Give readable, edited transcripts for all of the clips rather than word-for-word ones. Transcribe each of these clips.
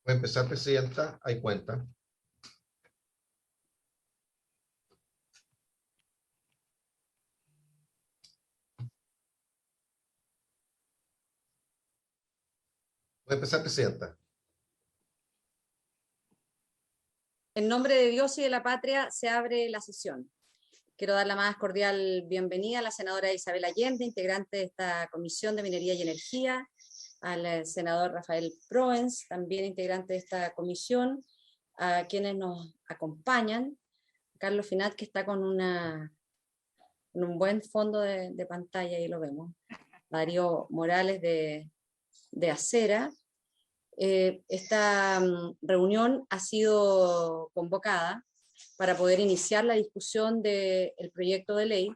Voy a empezar, Presidenta. Hay cuenta. Voy a empezar, Presidenta. En nombre de Dios y de la patria se abre la sesión. Quiero dar la más cordial bienvenida a la senadora Isabel Allende, integrante de esta Comisión de Minería y Energía, al senador Rafael Proens, también integrante de esta comisión, a quienes nos acompañan, Carlos Finat, que está con un buen fondo de pantalla, ahí lo vemos, Darío Morales de Acera. Esta reunión ha sido convocada para poder iniciar la discusión del proyecto de ley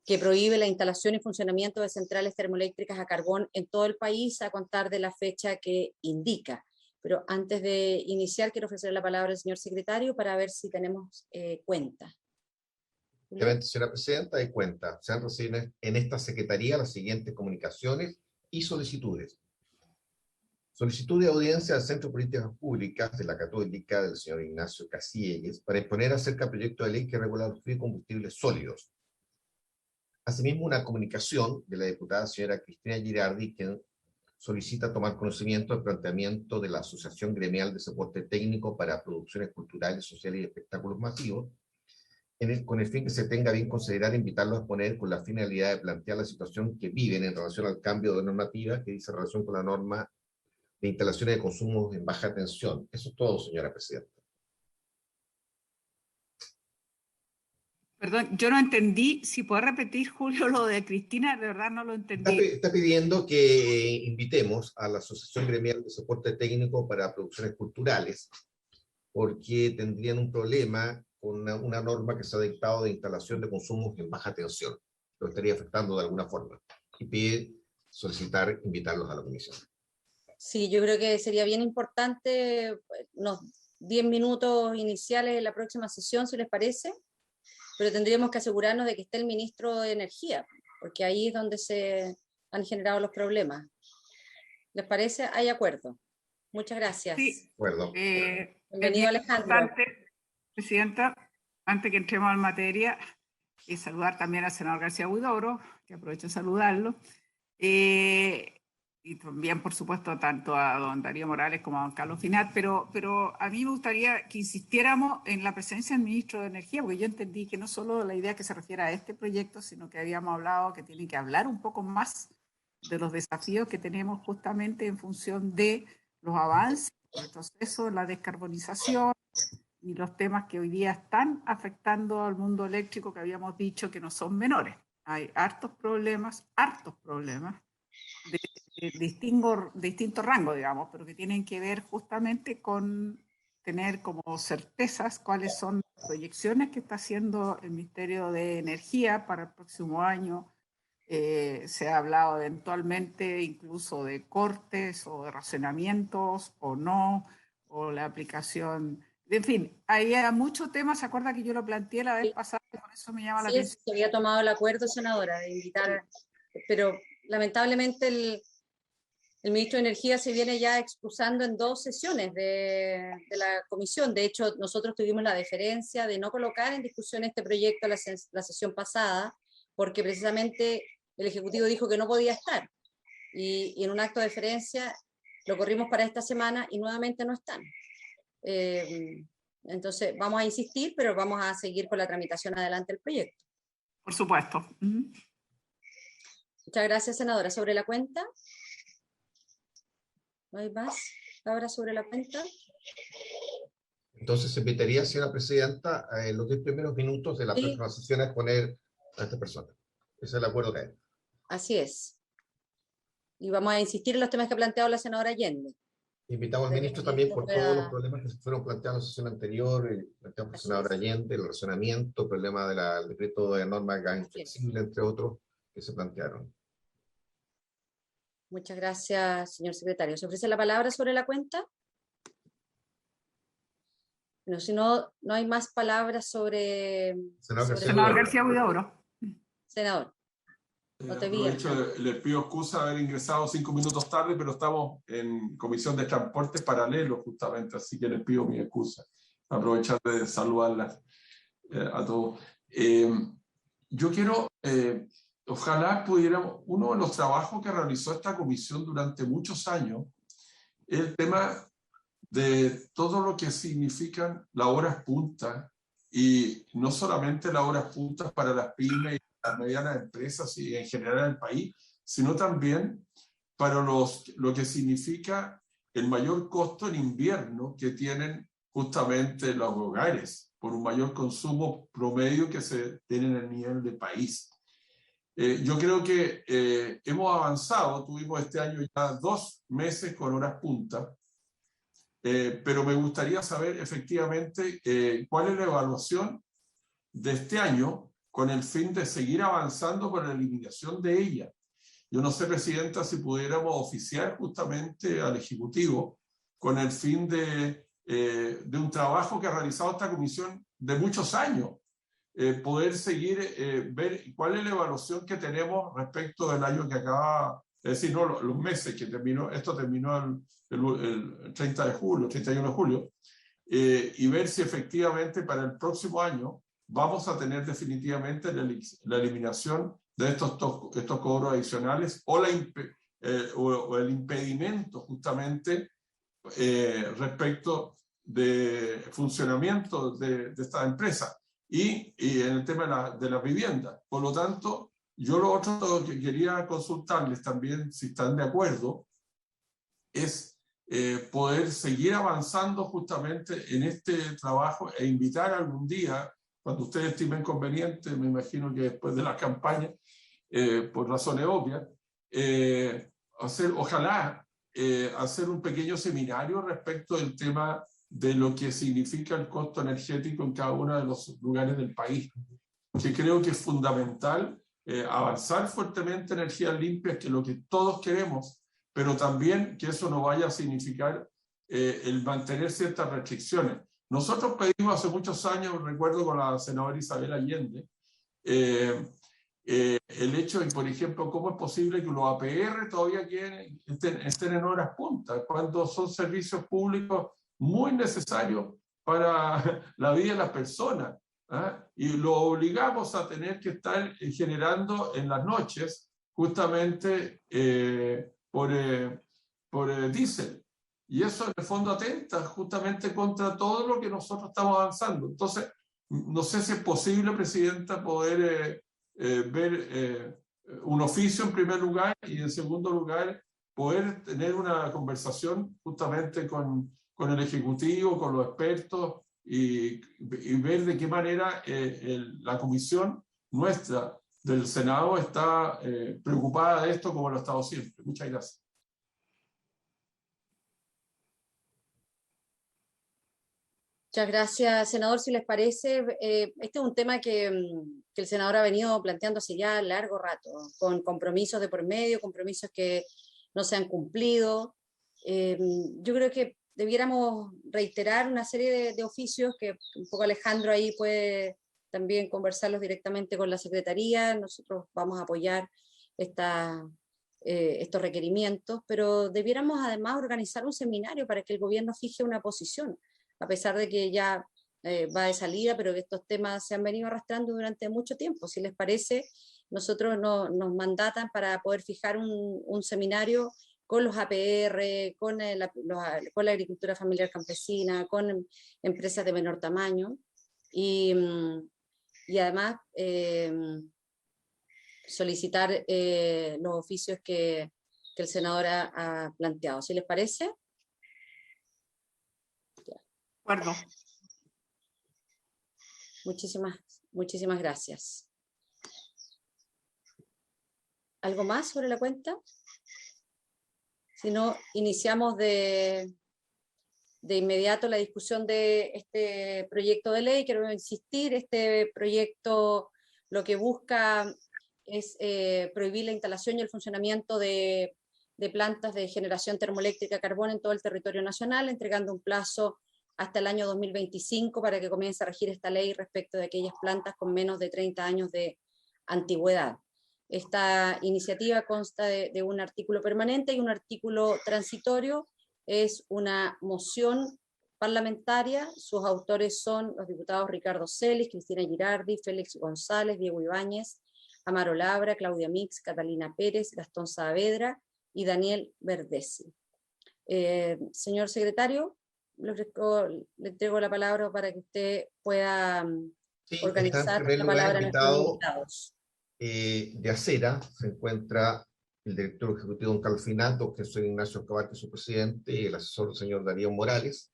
que prohíbe la instalación y funcionamiento de centrales termoeléctricas a carbón en todo el país a contar de la fecha que indica. Pero antes de iniciar, quiero ofrecer la palabra al señor secretario para ver si tenemos cuenta. Señora Presidenta, hay cuenta. Se han recibido en esta Secretaría las siguientes comunicaciones y solicitudes. Solicitud de audiencia al Centro de Políticas Públicas de la Católica del señor Ignacio Casielles para exponer acerca del proyecto de ley que regula los biocombustibles sólidos. Asimismo, una comunicación de la diputada señora Cristina Girardi, quien solicita tomar conocimiento del planteamiento de la Asociación Gremial de Soporte Técnico para Producciones Culturales, Sociales y Espectáculos Masivos, con el fin que se tenga bien considerar invitarlos a exponer con la finalidad de plantear la situación que viven en relación al cambio de normativa que dice relación con la norma de instalaciones de consumo en baja tensión. Eso es todo, señora Presidenta. Perdón, yo no entendí. Si puede repetir, Julio, lo de Cristina, de verdad no lo entendí. Está pidiendo que invitemos a la Asociación Gremial de Soporte Técnico para Producciones Culturales, porque tendrían un problema con una norma que se ha dictado de instalación de consumos en baja tensión. Lo estaría afectando de alguna forma. Y pide solicitar invitarlos a la comisión. Sí, yo creo que sería bien importante unos 10 minutos iniciales en la próxima sesión, si les parece, pero tendríamos que asegurarnos de que esté el ministro de Energía, porque ahí es donde se han generado los problemas. ¿Les parece? Hay acuerdo. Muchas gracias. Sí. Acuerdo. Bienvenido, Alejandro. Presidenta, antes que entremos en materia, y saludar también al senador García Huidobro, que aprovecho de saludarlo. Y también, por supuesto, tanto a don Darío Morales como a don Carlos Finat, pero a mí me gustaría que insistiéramos en la presencia del ministro de Energía, porque yo entendí que no solo la idea que se refiere a este proyecto, sino que habíamos hablado que tiene que hablar un poco más de los desafíos que tenemos justamente en función de los avances, el proceso, la descarbonización y los temas que hoy día están afectando al mundo eléctrico, que habíamos dicho que no son menores. Hay hartos problemas de distinto rango, digamos, pero que tienen que ver justamente con tener como certezas cuáles son las proyecciones que está haciendo el Ministerio de Energía para el próximo año. Se ha hablado eventualmente incluso de cortes o de racionamientos o no, o la aplicación. En fin, había muchos temas. ¿Se acuerda que yo lo planteé la vez pasada? Por eso me llama la atención. Sí, se había tomado el acuerdo, senadora, de invitar, pero lamentablemente el ministro de Energía se viene ya excusando en 2 sesiones de la comisión. De hecho, nosotros tuvimos la deferencia de no colocar en discusión este proyecto la sesión pasada, porque precisamente el Ejecutivo dijo que no podía estar. Y en un acto de deferencia lo corrimos para esta semana y nuevamente no están. Entonces, vamos a insistir, pero vamos a seguir con la tramitación adelante del proyecto. Por supuesto. Muchas gracias, senadora. ¿Sobre la cuenta? ¿No hay más? ¿Ahora sobre la cuenta? Entonces, se invitaría, señora Presidenta, en los 10 primeros minutos de la próxima sesión a exponer a esta persona. Ese es el acuerdo que hay. Así es. Y vamos a insistir en los temas que ha planteado la senadora Allende. Invitamos al ministro también por todos los problemas que se fueron planteados en la sesión anterior, planteados por la senadora Allende, el razonamiento, el problema del decreto de norma gas inflexible, entre otros, que se plantearon. Muchas gracias, señor secretario. ¿Se ofrece la palabra sobre la cuenta? Bueno, si no, no hay más palabras sobre... Senador García Huidobro. Senador. No te vi, Aprovecho, Alejandro. les pido excusa de haber ingresado 5 minutos tarde, pero estamos en comisión de transporte paralelo justamente, así que les pido mi excusa. Aprovechar de saludarlas a todos. Yo quiero, ojalá pudiéramos, uno de los trabajos que realizó esta comisión durante muchos años, es el tema de todo lo que significan las horas puntas, y no solamente las horas puntas para las pymes y las medianas empresas y en general en el país, sino también para lo que significa el mayor costo en invierno que tienen justamente los hogares por un mayor consumo promedio que se tiene en el nivel de país. Yo creo que hemos avanzado, tuvimos este año ya 2 meses con horas puntas, pero me gustaría saber efectivamente cuál es la evaluación de este año con el fin de seguir avanzando con la eliminación de ella. Yo no sé, Presidenta, si pudiéramos oficiar justamente al Ejecutivo con el fin de un trabajo que ha realizado esta comisión de muchos años, poder seguir, ver cuál es la evaluación que tenemos respecto del año que acaba, es decir, no los meses que terminó, esto terminó el 30 de julio, 31 de julio, y ver si efectivamente para el próximo año vamos a tener definitivamente la eliminación de estos cobros adicionales o el impedimento justamente respecto de funcionamiento de esta empresa y en el tema de la vivienda. Por lo tanto, yo lo otro que quería consultarles también, si están de acuerdo, es poder seguir avanzando justamente en este trabajo e invitar algún día, cuando ustedes estimen conveniente, me imagino que después de la campaña, por razones obvias, ojalá hacer un pequeño seminario respecto del tema de lo que significa el costo energético en cada uno de los lugares del país, que creo que es fundamental avanzar fuertemente en energías limpias, que es lo que todos queremos, pero también que eso no vaya a significar el mantener ciertas restricciones. Nosotros pedimos hace muchos años, recuerdo con la senadora Isabel Allende, el hecho de, por ejemplo, cómo es posible que los APR todavía estén en horas puntas, cuando son servicios públicos muy necesarios para la vida de las personas, ¿ah? Y lo obligamos a tener que estar generando en las noches justamente por diésel. Y eso en el fondo atenta justamente contra todo lo que nosotros estamos avanzando. Entonces, no sé si es posible, Presidenta, poder ver un oficio en primer lugar y en segundo lugar poder tener una conversación justamente con el Ejecutivo, con los expertos y ver de qué manera la comisión nuestra del Senado está preocupada de esto como lo ha estado siempre. Muchas gracias. Muchas gracias, senador. Si les parece, este es un tema que el senador ha venido planteando hace ya largo rato, con compromisos de por medio, compromisos que no se han cumplido. Yo creo que debiéramos reiterar una serie de oficios que un poco Alejandro ahí puede también conversarlos directamente con la Secretaría. Nosotros vamos a apoyar estos requerimientos, pero debiéramos además organizar un seminario para que el gobierno fije una posición, a pesar de que ya va de salida, pero que estos temas se han venido arrastrando durante mucho tiempo. Si les parece, nosotros nos mandatan para poder fijar un seminario con los APR, con la agricultura familiar campesina, con empresas de menor tamaño, y además solicitar los oficios que el senador ha planteado. ¿Sí les parece? Acuerdo. Muchísimas gracias. ¿Algo más sobre la cuenta? Si no, iniciamos de inmediato la discusión de este proyecto de ley. Quiero insistir, este proyecto lo que busca es prohibir la instalación y el funcionamiento de plantas de generación termoeléctrica a carbón en todo el territorio nacional, entregando un plazo hasta el año 2025 para que comience a regir esta ley respecto de aquellas plantas con menos de 30 años de antigüedad. Esta iniciativa consta de un artículo permanente y un artículo transitorio. Es una moción parlamentaria. Sus autores son los diputados Ricardo Celis, Cristina Girardi, Félix González, Diego Ibáñez, Amaro Labra, Claudia Mix, Catalina Pérez, Gastón Saavedra y Daniel Verdesi. Señor secretario, le entrego la palabra para que usted pueda organizar la palabra a nuestros invitados. De Acera se encuentra el director ejecutivo don Carlos Finato, que soy Ignacio Escobar, que es su presidente, y el asesor señor Darío Morales.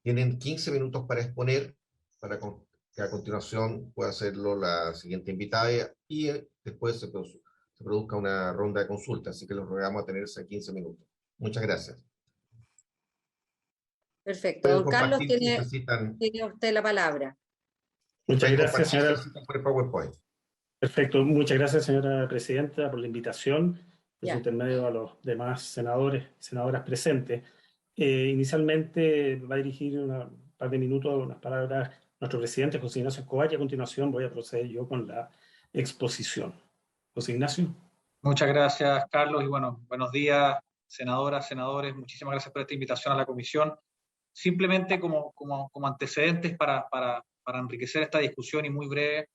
Tienen 15 minutos para exponer, para que a continuación pueda hacerlo la siguiente invitada, y después se produzca una ronda de consulta, así que los rogamos a tenerse 15 minutos. Muchas gracias. Perfecto. Don Carlos, tiene usted la palabra. Muchas gracias, señora. Por el PowerPoint. Perfecto. Muchas gracias, señora presidenta, por la invitación, por su intermedio a los demás senadores y senadoras presentes. Inicialmente va a dirigir un par de minutos, unas palabras, nuestro presidente, José Ignacio Escobar, y a continuación voy a proceder yo con la exposición. José Ignacio. Muchas gracias, Carlos, y bueno, buenos días, senadoras, senadores. Muchísimas gracias por esta invitación a la comisión. Simplemente como antecedentes para enriquecer esta discusión y muy breve,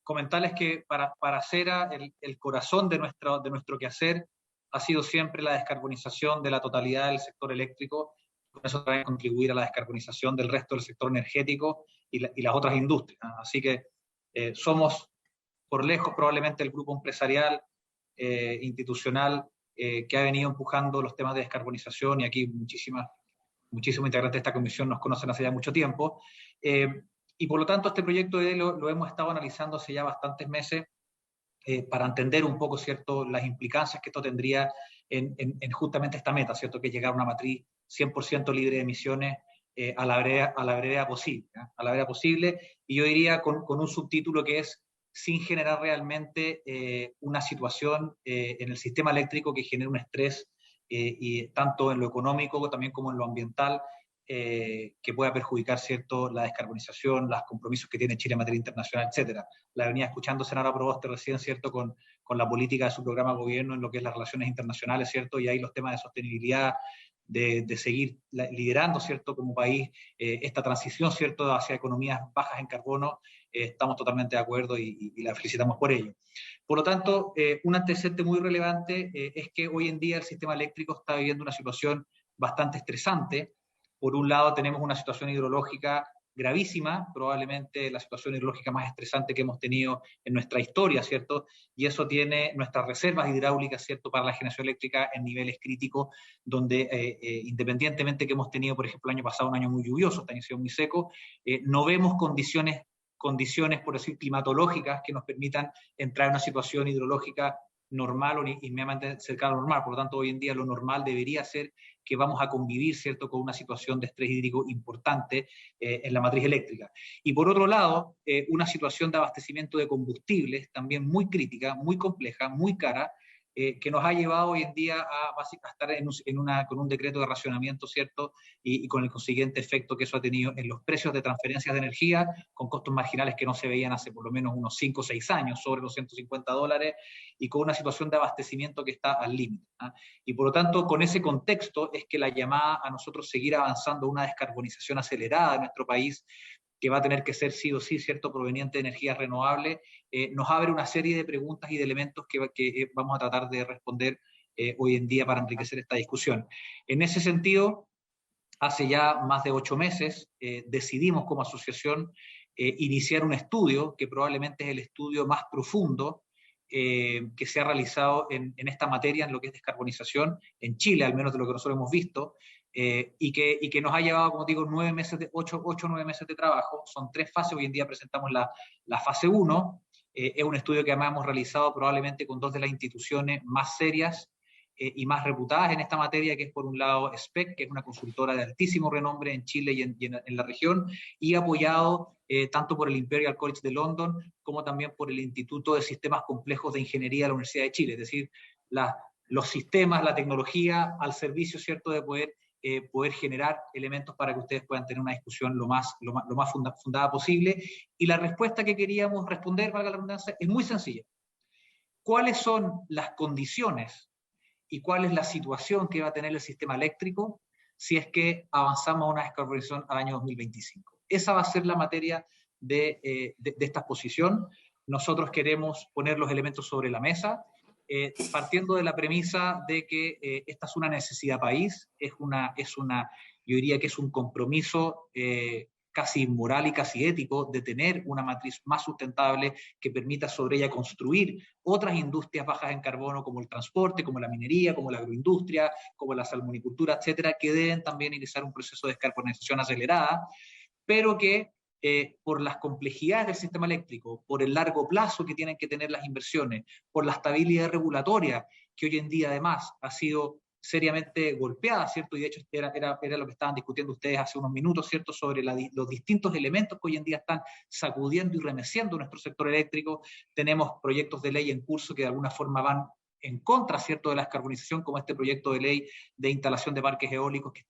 comentarles que para Acera el corazón de nuestro quehacer ha sido siempre la descarbonización de la totalidad del sector eléctrico, con eso también contribuir a la descarbonización del resto del sector energético y las otras industrias. Así que somos por lejos probablemente el grupo empresarial institucional que ha venido empujando los temas de descarbonización, y aquí muchísimos integrantes de esta comisión nos conocen hace ya mucho tiempo. Y por lo tanto este proyecto de ley lo hemos estado analizando hace ya bastantes meses para entender un poco, ¿cierto?, las implicancias que esto tendría en justamente esta meta, ¿cierto?, que es llegar a una matriz 100% libre de emisiones a la brevedad posible, y yo diría con un subtítulo que es sin generar realmente una situación en el sistema eléctrico que genere un estrés y tanto en lo económico también como en lo ambiental, que pueda perjudicar, ¿cierto?, la descarbonización, los compromisos que tiene Chile en materia internacional, etcétera. La venía escuchando senadora Proboste recién, ¿cierto?, con la política de su programa de gobierno en lo que es las relaciones internacionales, ¿cierto?, y ahí los temas de sostenibilidad, de seguir liderando, ¿cierto?, como país esta transición, ¿cierto?, hacia economías bajas en carbono. Estamos totalmente de acuerdo y la felicitamos por ello. Por lo tanto, un antecedente muy relevante es que hoy en día el sistema eléctrico está viviendo una situación bastante estresante. Por un lado tenemos una situación hidrológica gravísima, probablemente la situación hidrológica más estresante que hemos tenido en nuestra historia, ¿cierto? Y eso tiene nuestras reservas hidráulicas, ¿cierto?, para la generación eléctrica en niveles críticos, donde independientemente que hemos tenido, por ejemplo, el año pasado un año muy lluvioso, este año ha sido muy seco, no vemos condiciones, por decir, climatológicas que nos permitan entrar en una situación hidrológica normal o inmediatamente cercana a lo normal. Por lo tanto, hoy en día lo normal debería ser que vamos a convivir, ¿cierto?, con una situación de estrés hídrico importante en la matriz eléctrica. Y por otro lado, una situación de abastecimiento de combustibles también muy crítica, muy compleja, muy cara, que nos ha llevado hoy en día a estar con un decreto de racionamiento, ¿cierto?, y con el consiguiente efecto que eso ha tenido en los precios de transferencias de energía, con costos marginales que no se veían hace por lo menos unos 5 o 6 años, sobre los $150, y con una situación de abastecimiento que está al límite. Y por lo tanto, con ese contexto es que la llamada a nosotros seguir avanzando una descarbonización acelerada de nuestro país, que va a tener que ser sí o sí, ¿cierto?, proveniente de energías renovables, nos abre una serie de preguntas y de elementos que vamos a tratar de responder hoy en día para enriquecer esta discusión. En ese sentido, hace ya más de 8 meses decidimos como asociación iniciar un estudio que probablemente es el estudio más profundo que se ha realizado en esta materia, en lo que es descarbonización, en Chile, al menos de lo que nosotros hemos visto, y que nos ha llevado, como digo, 8 o 9 meses de trabajo. Son 3 fases, hoy en día presentamos la fase 1, es un estudio que además hemos realizado probablemente con 2 de las instituciones más serias y más reputadas en esta materia, que es por un lado SPEC, que es una consultora de altísimo renombre en Chile y en la región, y apoyado tanto por el Imperial College de London como también por el Instituto de Sistemas Complejos de Ingeniería de la Universidad de Chile, es decir, los sistemas, la tecnología al servicio, ¿cierto?, de poder generar elementos para que ustedes puedan tener una discusión lo más fundada posible. Y la respuesta que queríamos responder, valga la redundancia, es muy sencilla. cuáles son las condiciones y cuál es la situación que va a tener el sistema eléctrico si es que avanzamos a una descarbonización al año 2025. Esa va a ser la materia de esta exposición. Nosotros queremos poner los elementos sobre la mesa, partiendo de la premisa de que esta es una necesidad país, yo diría que es un compromiso casi moral y casi ético de tener una matriz más sustentable que permita sobre ella construir otras industrias bajas en carbono, como el transporte, como la minería, como la agroindustria, como la salmonicultura, etcétera, que deben también iniciar un proceso de descarbonización acelerada, pero que por las complejidades del sistema eléctrico, por el largo plazo que tienen que tener las inversiones, por la estabilidad regulatoria, que hoy en día además ha sido seriamente golpeada, ¿cierto? Y de hecho era lo que estaban discutiendo ustedes hace unos minutos, ¿cierto? Sobre los distintos elementos que hoy en día están sacudiendo y remeciendo nuestro sector eléctrico. Tenemos proyectos de ley en curso que de alguna forma van en contra, ¿cierto?, de la descarbonización, como este proyecto de ley de instalación de parques eólicos que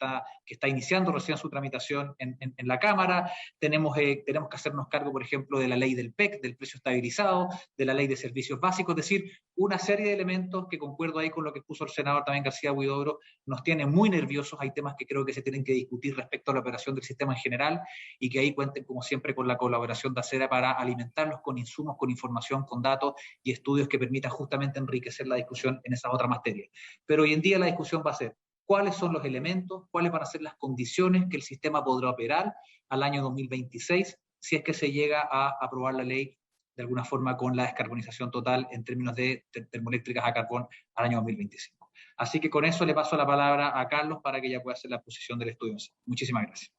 está iniciando recién su tramitación en la Cámara. Tenemos que hacernos cargo, por ejemplo, de la ley del PEC, del precio estabilizado, de la ley de servicios básicos, es decir, una serie de elementos que, concuerdo ahí con lo que puso el senador también García Huidobro, nos tiene muy nerviosos. Hay temas que creo que se tienen que discutir respecto a la operación del sistema en general, y que ahí cuenten, como siempre, con la colaboración de ACERA para alimentarlos con insumos, con información, con datos y estudios que permitan justamente enriquecer la discusión en esas otras materias. Pero hoy en día la discusión va a ser cuáles son los elementos, cuáles van a ser las condiciones que el sistema podrá operar al año 2026, si es que se llega a aprobar la ley de alguna forma con la descarbonización total en términos de termoeléctricas a carbón al año 2025. Así que con eso le paso la palabra a Carlos para que ella pueda hacer la exposición del estudio. Muchísimas gracias.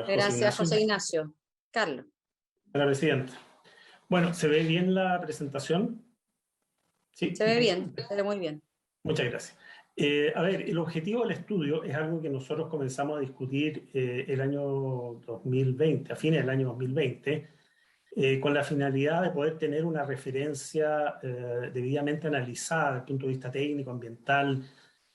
Gracias, José Ignacio. Carlos. Señora Presidenta. Bueno, ¿se ve bien la presentación? ¿Sí? Se ve bien, se ve muy bien. Muchas gracias. A ver, el objetivo del estudio es algo que nosotros comenzamos a discutir el año 2020, a fines del año 2020, con la finalidad de poder tener una referencia debidamente analizada desde el punto de vista técnico, ambiental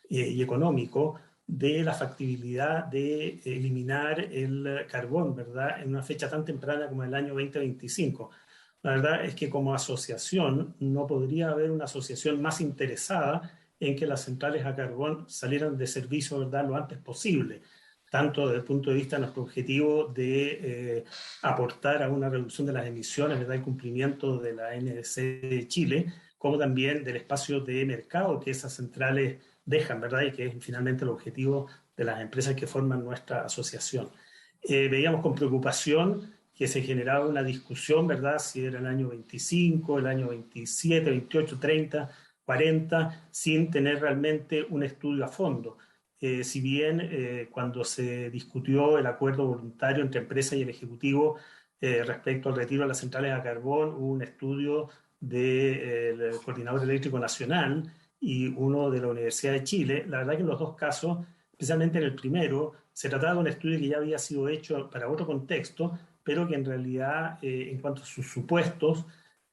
y económico de la factibilidad de eliminar el carbón, ¿verdad?, en una fecha tan temprana como el año 2025. La verdad es que como asociación no podría haber una asociación más interesada en que las centrales a carbón salieran de servicio, ¿verdad?, lo antes posible, tanto desde el punto de vista de nuestro objetivo de aportar a una reducción de las emisiones, ¿verdad?, y cumplimiento de la NDC de Chile, como también del espacio de mercado que esas centrales dejan, ¿verdad?, y que es finalmente el objetivo de las empresas que forman nuestra asociación. Veíamos con preocupación que se generaba una discusión, ¿verdad?, si era el año 25, el año 27, 28, 30, 40, sin tener realmente un estudio a fondo. Si bien cuando se discutió el acuerdo voluntario entre empresa y el Ejecutivo respecto al retiro de las centrales a carbón, hubo un estudio del Coordinador Eléctrico Nacional y uno de la Universidad de Chile. La verdad que en los dos casos, especialmente en el primero, se trataba de un estudio que ya había sido hecho para otro contexto, pero que en realidad, en cuanto a sus supuestos,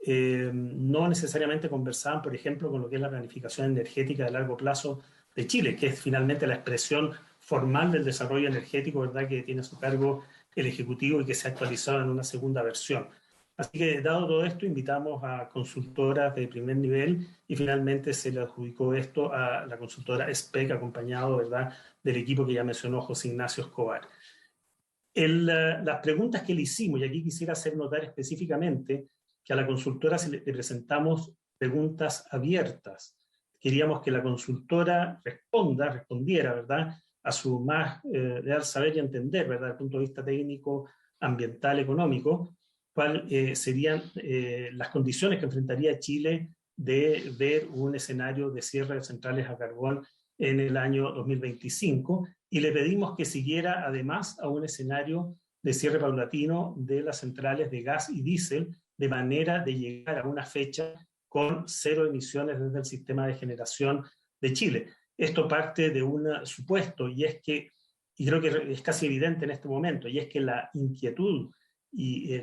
no necesariamente conversaban, por ejemplo, con lo que es la planificación energética de largo plazo de Chile, que es finalmente la expresión formal del desarrollo energético, ¿verdad?, que tiene a su cargo el Ejecutivo y que se ha actualizado en una segunda versión. Así que, dado todo esto, invitamos a consultoras de primer nivel y finalmente se le adjudicó esto a la consultora SPEC, acompañado, ¿verdad?, del equipo que ya mencionó José Ignacio Escobar. Las preguntas que le hicimos, y aquí quisiera hacer notar específicamente que a la consultora le presentamos preguntas abiertas. Queríamos que la consultora respondiera, ¿verdad?, a su más leal saber y entender, ¿verdad?, desde el punto de vista técnico, ambiental, económico, cuáles serían las condiciones que enfrentaría Chile de ver un escenario de cierre de centrales a carbón en el año 2025, y le pedimos que siguiera además a un escenario de cierre paulatino de las centrales de gas y diésel, de manera de llegar a una fecha con 0 emisiones desde el sistema de generación de Chile. Esto parte de un supuesto, y creo que es casi evidente en este momento, y es que la inquietud y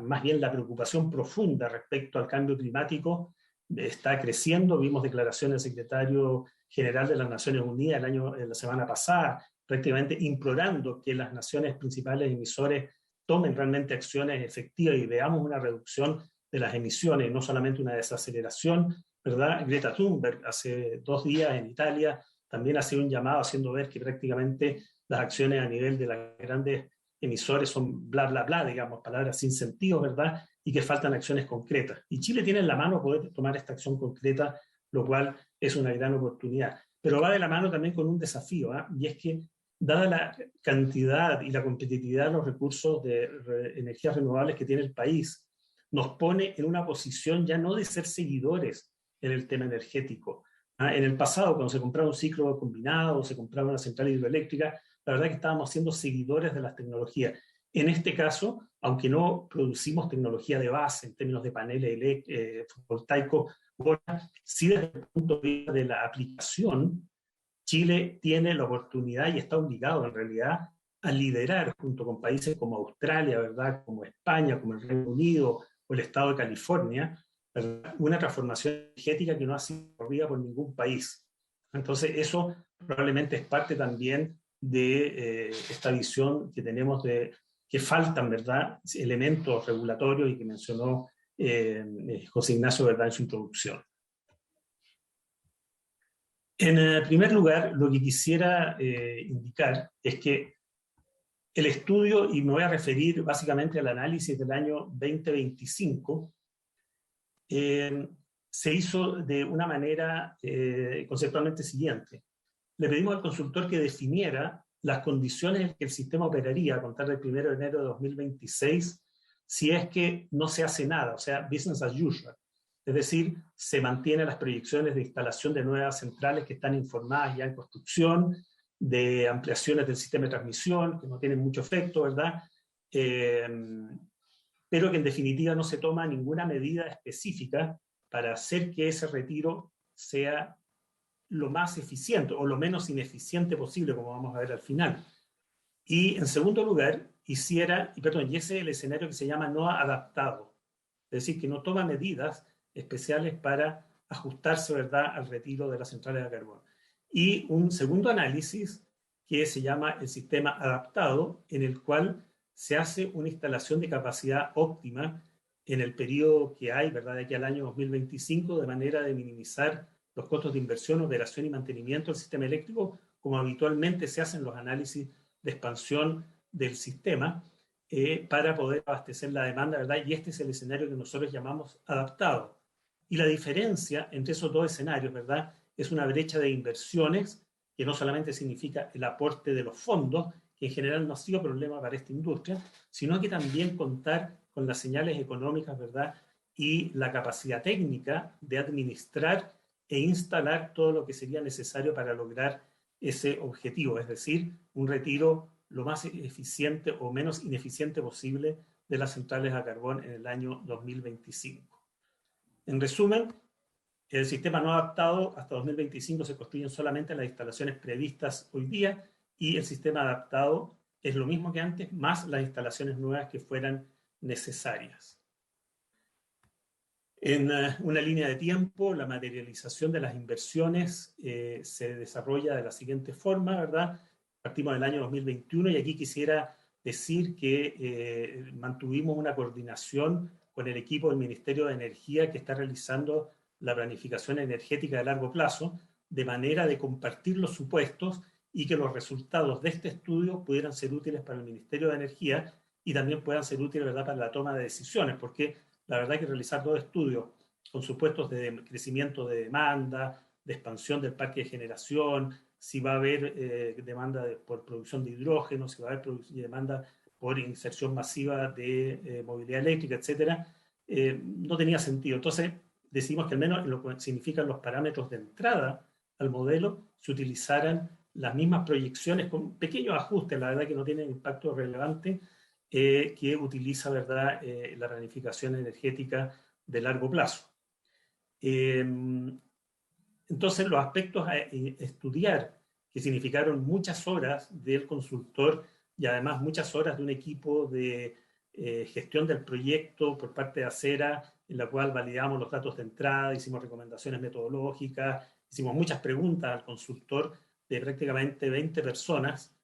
más bien la preocupación profunda respecto al cambio climático está creciendo. Vimos declaraciones del secretario general de las Naciones Unidas la semana pasada, prácticamente implorando que las naciones principales emisores tomen realmente acciones efectivas y veamos una reducción de las emisiones, no solamente una desaceleración, ¿verdad? Greta Thunberg hace 2 días en Italia también ha sido un llamado haciendo ver que prácticamente las acciones a nivel de las grandes emisores son bla, bla, bla, digamos, palabras sin sentido, ¿verdad? Y que faltan acciones concretas. Y Chile tiene en la mano poder tomar esta acción concreta, lo cual es una gran oportunidad. Pero va de la mano también con un desafío, ¿eh? Y es que, dada la cantidad y la competitividad de los recursos de energías renovables que tiene el país, nos pone en una posición ya no de ser seguidores en el tema energético. En el pasado, cuando se compraba un ciclo combinado, se compraba una central hidroeléctrica, la verdad que estábamos siendo seguidores de las tecnologías. En este caso, aunque no producimos tecnología de base en términos de paneles fotovoltaicos, sí desde el punto de vista de la aplicación, Chile tiene la oportunidad y está obligado en realidad a liderar junto con países como Australia, ¿verdad? Como España, como el Reino Unido o el estado de California, ¿verdad? Una transformación energética que no ha sido corrida por ningún país. Entonces eso probablemente es parte también de esta visión que tenemos de que faltan, ¿verdad?, elementos regulatorios y que mencionó José Ignacio, ¿verdad?, en su introducción. En primer lugar, lo que quisiera indicar es que el estudio, y me voy a referir básicamente al análisis del año 2025, se hizo de una manera conceptualmente siguiente. Le pedimos al consultor que definiera las condiciones en que el sistema operaría a contar del 1 de enero de 2026 si es que no se hace nada, o sea, business as usual. Es decir, se mantienen las proyecciones de instalación de nuevas centrales que están informadas ya en construcción, de ampliaciones del sistema de transmisión, que no tienen mucho efecto, ¿verdad? Pero que en definitiva no se toma ninguna medida específica para hacer que ese retiro sea lo más eficiente o lo menos ineficiente posible, como vamos a ver al final. Y en segundo lugar, y ese es el escenario que se llama no adaptado, es decir, que no toma medidas especiales para ajustarse, ¿verdad?, al retiro de las centrales de carbón. Y un segundo análisis que se llama el sistema adaptado, en el cual se hace una instalación de capacidad óptima en el periodo que hay, ¿verdad?, de aquí al año 2025, de manera de minimizar los costos de inversión, operación y mantenimiento del sistema eléctrico, como habitualmente se hacen los análisis de expansión del sistema, para poder abastecer la demanda, ¿verdad? Y este es el escenario que nosotros llamamos adaptado. Y la diferencia entre esos dos escenarios, ¿verdad?, es una brecha de inversiones que no solamente significa el aporte de los fondos, que en general no ha sido problema para esta industria, sino que también contar con las señales económicas, ¿verdad?, y la capacidad técnica de administrar e instalar todo lo que sería necesario para lograr ese objetivo, es decir, un retiro lo más eficiente o menos ineficiente posible de las centrales a carbón en el año 2025. En resumen, el sistema no adaptado hasta 2025 se construyen solamente las instalaciones previstas hoy día, y el sistema adaptado es lo mismo que antes, más las instalaciones nuevas que fueran necesarias. En una línea de tiempo, la materialización de las inversiones se desarrolla de la siguiente forma, ¿verdad? Partimos del año 2021 y aquí quisiera decir que mantuvimos una coordinación con el equipo del Ministerio de Energía que está realizando la planificación energética de largo plazo, de manera de compartir los supuestos y que los resultados de este estudio pudieran ser útiles para el Ministerio de Energía y también puedan ser útiles, ¿verdad?, para la toma de decisiones, porque la verdad que realizar dos estudios con supuestos de crecimiento de demanda, de expansión del parque de generación, si va a haber demanda por producción de hidrógeno, si va a haber demanda por inserción masiva de movilidad eléctrica, etcétera, no tenía sentido. Entonces decidimos que al menos en lo que significan los parámetros de entrada al modelo se utilizaran las mismas proyecciones con pequeños ajustes, la verdad que no tienen impacto relevante, que utiliza, ¿verdad?, la planificación energética de largo plazo. Entonces, los aspectos a estudiar, que significaron muchas horas del consultor y además muchas horas de un equipo de gestión del proyecto por parte de Acera, en la cual validamos los datos de entrada, hicimos recomendaciones metodológicas, hicimos muchas preguntas al consultor de prácticamente 20 personas,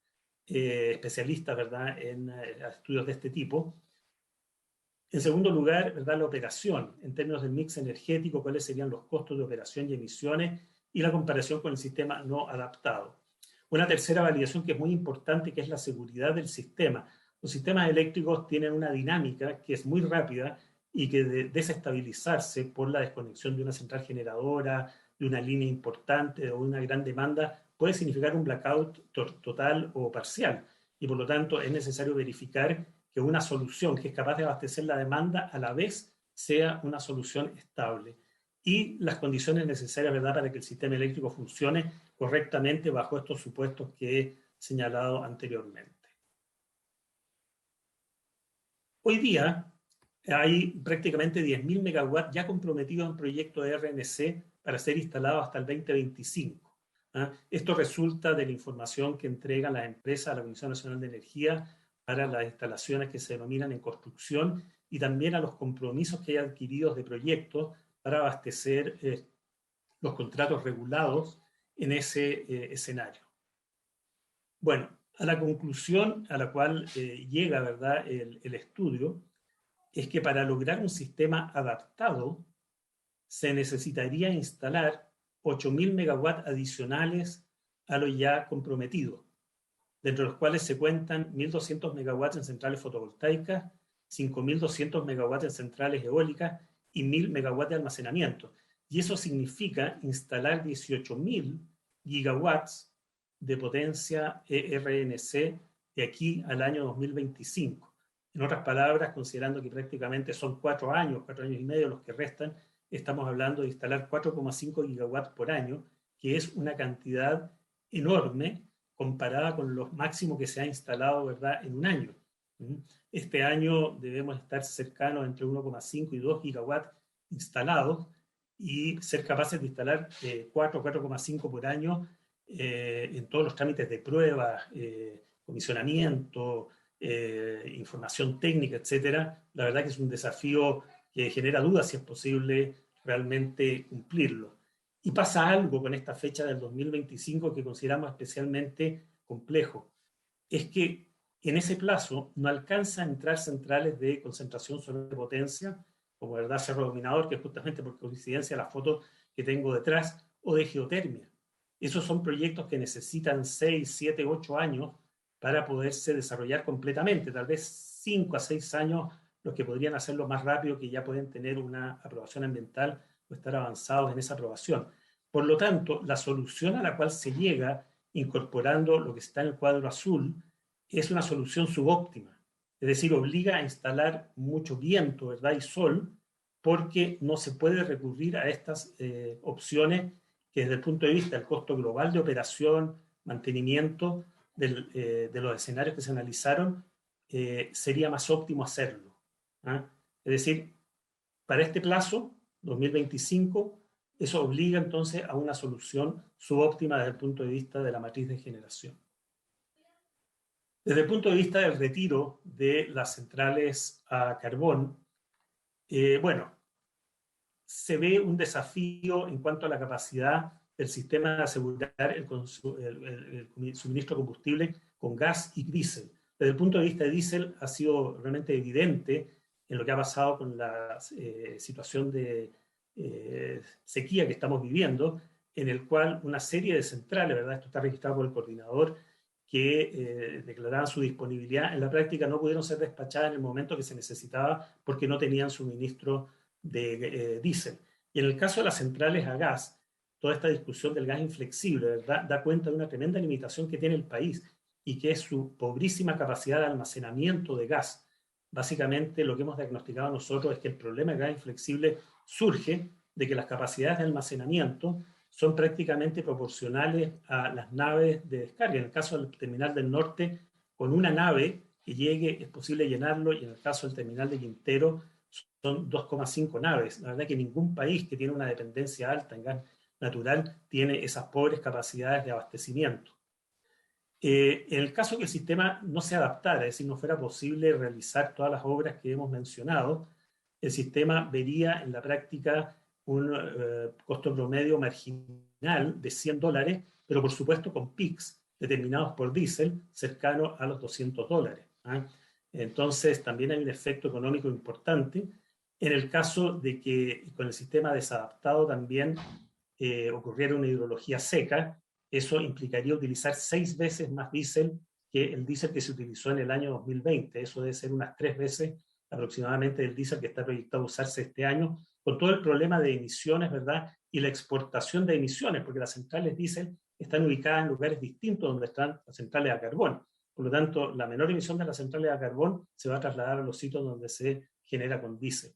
especialistas, ¿verdad?, en estudios de este tipo. En segundo lugar, ¿verdad?, la operación, en términos del mix energético, cuáles serían los costos de operación y emisiones y la comparación con el sistema no adaptado. Una tercera validación que es muy importante, que es la seguridad del sistema. Los sistemas eléctricos tienen una dinámica que es muy rápida y que de desestabilizarse por la desconexión de una central generadora, de una línea importante o una gran demanda, puede significar un blackout total o parcial. Y por lo tanto es necesario verificar que una solución que es capaz de abastecer la demanda a la vez sea una solución estable. Y las condiciones necesarias, ¿verdad?, para que el sistema eléctrico funcione correctamente bajo estos supuestos que he señalado anteriormente. Hoy día hay prácticamente 10.000 megawatts ya comprometidos en proyectos de RNC para ser instalados hasta el 2025. Esto resulta de la información que entregan las empresas a la Comisión Nacional de Energía para las instalaciones que se denominan en construcción y también a los compromisos que hay adquiridos de proyectos para abastecer los contratos regulados en ese escenario. Bueno, a la conclusión a la cual llega, ¿verdad?, el estudio es que para lograr un sistema adaptado se necesitaría instalar 8.000 megawatts adicionales a lo ya comprometido, dentro de los cuales se cuentan 1.200 megawatts en centrales fotovoltaicas, 5.200 megawatts en centrales eólicas y 1.000 megawatts de almacenamiento. Y eso significa instalar 18.000 gigawatts de potencia RNC de aquí al año 2025. En otras palabras, considerando que prácticamente son 4 años y medio los que restan, estamos hablando de instalar 4,5 gigawatts por año, que es una cantidad enorme comparada con lo máximo que se ha instalado, ¿verdad?, en un año. Este año debemos estar cercanos entre 1,5 y 2 gigawatts instalados y ser capaces de instalar 4,5 por año en todos los trámites de pruebas, comisionamiento, información técnica, etcétera. La verdad que es un desafío que genera dudas si es posible realmente cumplirlo. Y pasa algo con esta fecha del 2025 que consideramos especialmente complejo. Es que en ese plazo no alcanza a entrar centrales de concentración sobre potencia, como verdad Cerro Dominador, que es justamente por coincidencia la foto que tengo detrás, o de geotermia. Esos son proyectos que necesitan 6, 7, 8 años para poderse desarrollar completamente, tal vez 5 a 6 años los que podrían hacerlo más rápido, que ya pueden tener una aprobación ambiental o estar avanzados en esa aprobación. Por lo tanto, la solución a la cual se llega incorporando lo que está en el cuadro azul es una solución subóptima, es decir, obliga a instalar mucho viento, ¿verdad?, y sol, porque no se puede recurrir a estas opciones que desde el punto de vista del costo global de operación, mantenimiento de los escenarios que se analizaron, sería más óptimo hacerlo. Es decir, para este plazo, 2025, eso obliga entonces a una solución subóptima desde el punto de vista de la matriz de generación. Desde el punto de vista del retiro de las centrales a carbón, bueno, se ve un desafío en cuanto a la capacidad del sistema de asegurar el suministro de combustible con gas y diésel. Desde el punto de vista de diésel ha sido realmente evidente en lo que ha pasado con la situación de sequía que estamos viviendo, en el cual una serie de centrales, ¿verdad?, esto está registrado por el coordinador, que declaraban su disponibilidad, en la práctica no pudieron ser despachadas en el momento que se necesitaba porque no tenían suministro de diésel. Y en el caso de las centrales a gas, toda esta discusión del gas inflexible, ¿verdad?, da cuenta de una tremenda limitación que tiene el país y que es su pobrísima capacidad de almacenamiento de gas. Básicamente lo que hemos diagnosticado nosotros es que el problema del gas inflexible surge de que las capacidades de almacenamiento son prácticamente proporcionales a las naves de descarga. En el caso del terminal del norte, con una nave que llegue es posible llenarlo, y en el caso del terminal de Quintero son 2,5 naves. La verdad que ningún país que tiene una dependencia alta en gas natural tiene esas pobres capacidades de abastecimiento. En el caso que el sistema no se adaptara, es decir, no fuera posible realizar todas las obras que hemos mencionado, el sistema vería en la práctica un costo promedio marginal de $100, pero por supuesto con PICs determinados por diésel cercanos a los $200. Entonces, también hay un efecto económico importante. En el caso de que con el sistema desadaptado también ocurriera una hidrología seca, eso implicaría utilizar 6 veces más diésel que el diésel que se utilizó en el año 2020. Eso debe ser unas 3 veces aproximadamente del diésel que está proyectado a usarse este año, con todo el problema de emisiones, ¿verdad? Y la exportación de emisiones, porque las centrales diésel están ubicadas en lugares distintos donde están las centrales a carbón. Por lo tanto, la menor emisión de las centrales a carbón se va a trasladar a los sitios donde se genera con diésel.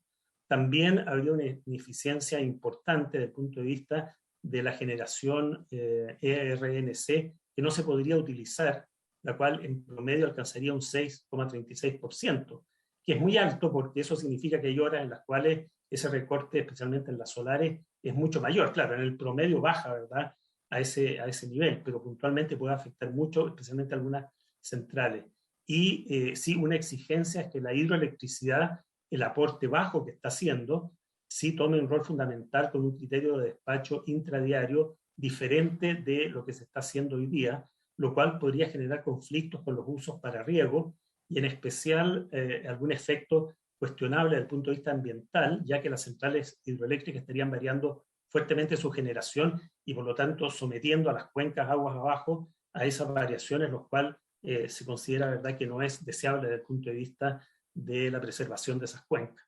También habría una ineficiencia importante desde el punto de vista de la generación ERNC, que no se podría utilizar, la cual en promedio alcanzaría un 6,36%, que es muy alto porque eso significa que hay horas en las cuales ese recorte, especialmente en las solares, es mucho mayor. Claro, en el promedio baja, ¿verdad?, a ese nivel, pero puntualmente puede afectar mucho, especialmente algunas centrales. Y sí, una exigencia es que la hidroelectricidad, el aporte bajo que está haciendo, sí tome un rol fundamental con un criterio de despacho intradiario diferente de lo que se está haciendo hoy día, lo cual podría generar conflictos con los usos para riego y en especial algún efecto cuestionable desde el punto de vista ambiental, ya que las centrales hidroeléctricas estarían variando fuertemente su generación y por lo tanto sometiendo a las cuencas aguas abajo a esas variaciones, lo cual se considera, ¿verdad?, que no es deseable desde el punto de vista de la preservación de esas cuencas.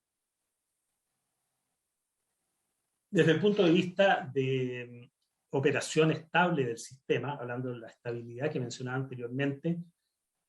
Desde el punto de vista de operación estable del sistema, hablando de la estabilidad que mencionaba anteriormente,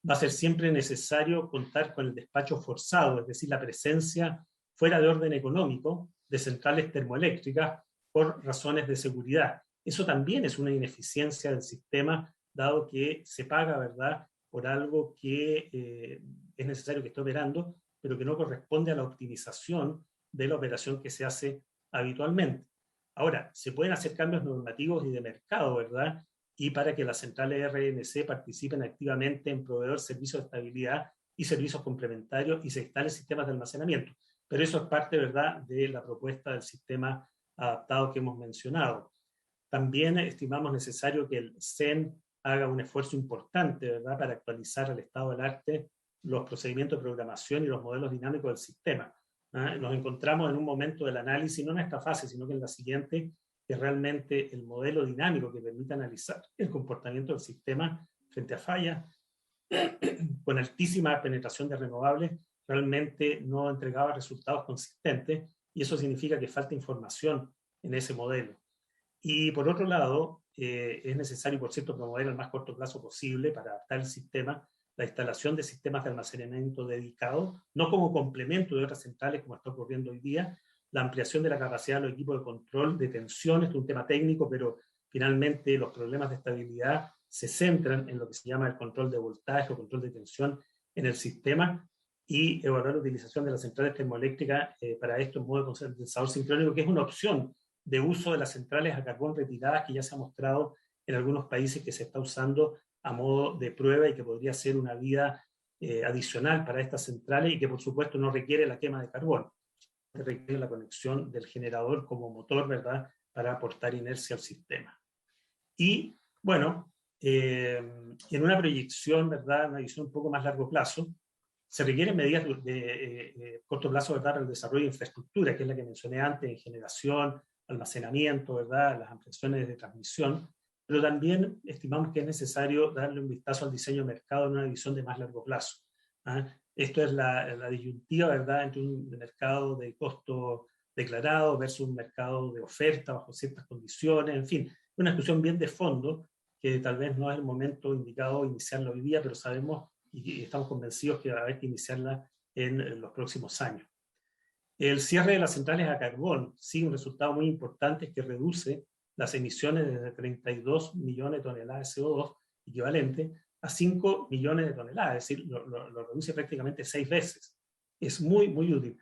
va a ser siempre necesario contar con el despacho forzado, es decir, la presencia fuera de orden económico de centrales termoeléctricas por razones de seguridad. Eso también es una ineficiencia del sistema, dado que se paga, ¿verdad?, por algo que es necesario que esté operando, pero que no corresponde a la optimización de la operación que se hace habitualmente. Ahora, se pueden hacer cambios normativos y de mercado, ¿verdad?, y para que las centrales RNC participen activamente en proveer servicios de estabilidad y servicios complementarios y se instalen sistemas de almacenamiento. Pero eso es parte, ¿verdad?, de la propuesta del sistema adaptado que hemos mencionado. También estimamos necesario que el CEN haga un esfuerzo importante, ¿verdad?, para actualizar al estado del arte los procedimientos de programación y los modelos dinámicos del sistema. Nos encontramos en un momento del análisis, no en esta fase, sino que en la siguiente, que realmente el modelo dinámico que permite analizar el comportamiento del sistema frente a fallas con altísima penetración de renovables realmente no entregaba resultados consistentes y eso significa que falta información en ese modelo. Y por otro lado, es necesario, por cierto, promover al más corto plazo posible para adaptar el sistema la instalación de sistemas de almacenamiento dedicados, no como complemento de otras centrales como está ocurriendo hoy día, la ampliación de la capacidad de los equipos de control de tensión, es un tema técnico, pero finalmente los problemas de estabilidad se centran en lo que se llama el control de voltaje o control de tensión en el sistema y evaluar la utilización de las centrales termoeléctricas para esto en modo de condensador sincrónico, que es una opción de uso de las centrales a carbón retiradas que ya se ha mostrado en algunos países que se está usando a modo de prueba y que podría ser una vía adicional para estas centrales y que por supuesto no requiere la quema de carbón, requiere la conexión del generador como motor, ¿verdad?, para aportar inercia al sistema. Y bueno, en una proyección, ¿verdad?, una visión un poco más largo plazo, se requieren medidas de corto plazo, ¿verdad?, para el desarrollo de infraestructura, que es la que mencioné antes, en generación, almacenamiento, ¿verdad?, las ampliaciones de transmisión, pero también estimamos que es necesario darle un vistazo al diseño de mercado en una visión de más largo plazo. Esto es la disyuntiva, ¿verdad?, entre un mercado de costo declarado versus un mercado de oferta bajo ciertas condiciones, en fin, una discusión bien de fondo que tal vez no es el momento indicado iniciarla hoy día, pero sabemos y estamos convencidos que va a haber que iniciarla en los próximos años. El cierre de las centrales a carbón, sí, un resultado muy importante es que reduce las emisiones desde 32 millones de toneladas de CO2 equivalente a 5 millones de toneladas, es decir, lo reduce prácticamente 6 veces. Es muy, muy útil.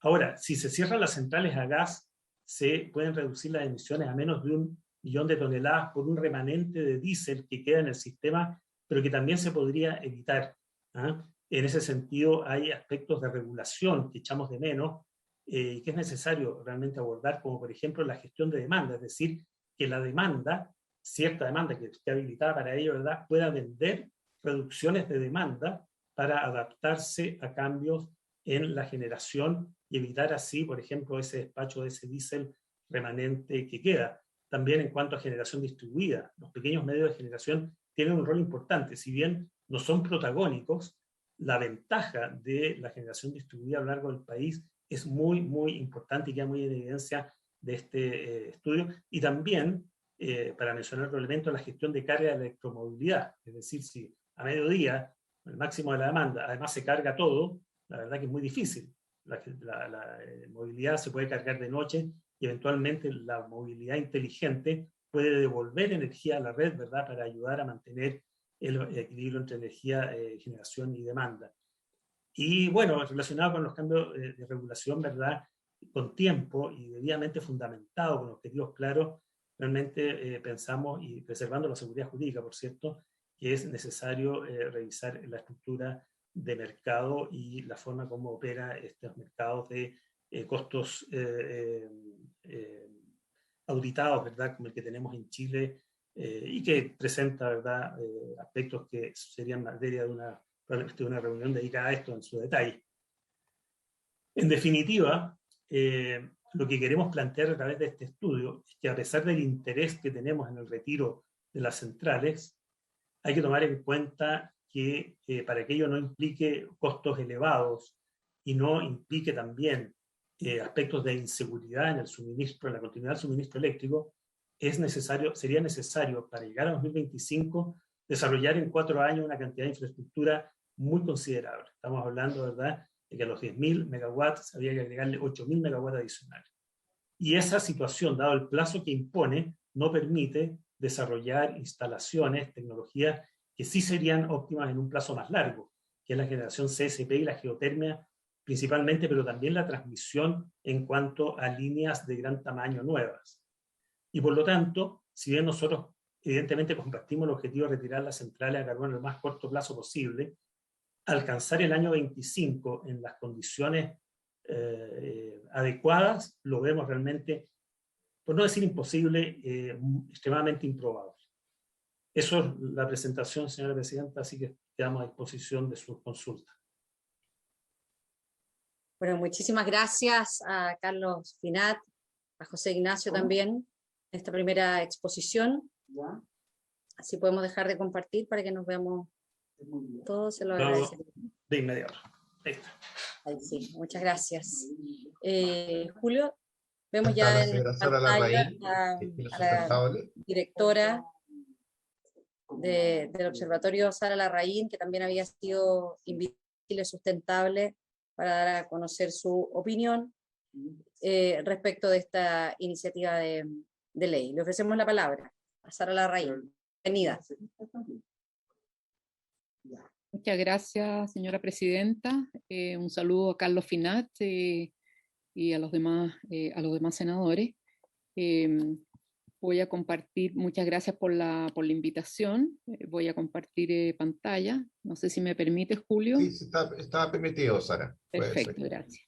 Ahora, si se cierran las centrales a gas, se pueden reducir las emisiones a menos de 1 millón de toneladas por un remanente de diésel que queda en el sistema, pero que también se podría evitar. En ese sentido, hay aspectos de regulación que echamos de menos, que es necesario realmente abordar, como por ejemplo la gestión de demanda, es decir, que la demanda, cierta demanda que esté habilitada para ello, ¿verdad?, pueda vender reducciones de demanda para adaptarse a cambios en la generación y evitar así, por ejemplo, ese despacho de ese diésel remanente que queda. También en cuanto a generación distribuida, los pequeños medios de generación tienen un rol importante. Si bien no son protagónicos, la ventaja de la generación distribuida a lo largo del país es muy, muy importante y queda muy en evidencia de este estudio. Y también, para mencionar otro elemento, la gestión de carga de electromovilidad. Es decir, si a mediodía, el máximo de la demanda, además se carga todo, la verdad que es muy difícil. La movilidad se puede cargar de noche y eventualmente la movilidad inteligente puede devolver energía a la red, ¿verdad?, para ayudar a mantener el equilibrio entre energía, generación y demanda. Y bueno, relacionado con los cambios de regulación, ¿verdad?, con tiempo y debidamente fundamentado, con objetivos claros, realmente pensamos, y preservando la seguridad jurídica, por cierto, que es necesario revisar la estructura de mercado y la forma como opera estos mercados de costos auditados, ¿verdad?, como el que tenemos en Chile, y que presenta, ¿verdad?, aspectos que serían materia de una reunión dedicada a esto en su detalle. En definitiva, lo que queremos plantear a través de este estudio es que a pesar del interés que tenemos en el retiro de las centrales, hay que tomar en cuenta que para que ello no implique costos elevados y no implique también aspectos de inseguridad en el suministro, en la continuidad del suministro eléctrico, sería necesario para llegar a 2025 desarrollar en 4 años una cantidad de infraestructura muy considerable. Estamos hablando, ¿verdad?, de que a los 10.000 megawatts había que agregarle 8.000 megawatts adicionales. Y esa situación, dado el plazo que impone, no permite desarrollar instalaciones, tecnologías que sí serían óptimas en un plazo más largo, que es la generación CSP y la geotermia principalmente, pero también la transmisión en cuanto a líneas de gran tamaño nuevas. Y por lo tanto, si bien nosotros evidentemente compartimos el objetivo de retirar las centrales a carbón en el más corto plazo posible, alcanzar el año 25 en las condiciones adecuadas, lo vemos realmente, por no decir imposible, extremadamente improbable. Eso es la presentación, señora presidenta, así que quedamos a disposición de sus consultas. Bueno, muchísimas gracias a Carlos Finat, a José Ignacio también, en esta primera exposición. Así podemos dejar de compartir para que nos veamos todos, se lo agradecemos. De inmediato. Ahí está. Ahí sí, muchas gracias. Julio, vemos Está ya la en señora Sara pantalla Larraín, a la directora del Observatorio, Sara Larraín, que también había sido invitada Sustentable para dar a conocer su opinión respecto de esta iniciativa de ley. Le ofrecemos la palabra a Sara Larraín. Bienvenida. Muchas gracias, señora presidenta. Un saludo a Carlos Finat y a los demás senadores. Voy a compartir, muchas gracias por la invitación. Voy a compartir pantalla. No sé si me permite, Julio. Sí, está permitido, Sara. Perfecto, gracias.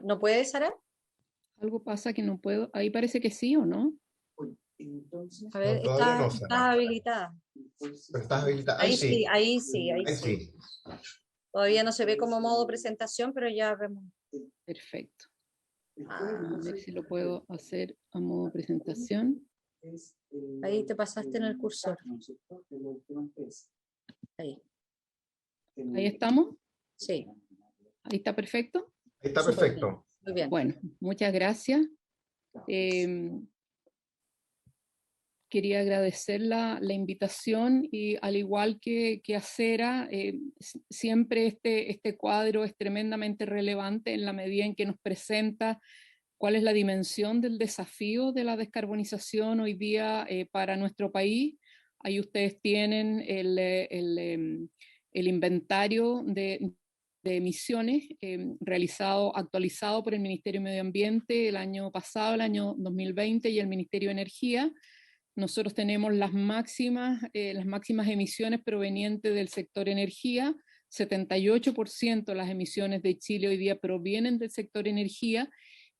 ¿No puede, Sara? Algo pasa que no puedo. Ahí parece que sí, ¿o no? A ver, no, está habilitada. Pero estás habilitada. Ahí sí, ahí sí, ahí sí. Sí. Todavía no se ve como modo presentación, pero ya vemos. Perfecto. A ver si lo puedo hacer a modo presentación. Ahí te pasaste en el cursor. Ahí. ¿Ahí estamos? Sí. ¿Ahí está perfecto? Ahí está perfecto. Muy bien. Bueno, muchas gracias. Quería agradecer la invitación y al igual que a Sara, siempre este cuadro es tremendamente relevante en la medida en que nos presenta cuál es la dimensión del desafío de la descarbonización hoy día para nuestro país. Ahí ustedes tienen el inventario de emisiones actualizado por el Ministerio de Medio Ambiente el año pasado, el año 2020, y el Ministerio de Energía. Nosotros tenemos las máximas emisiones provenientes del sector energía. 78% de las emisiones de Chile hoy día provienen del sector energía,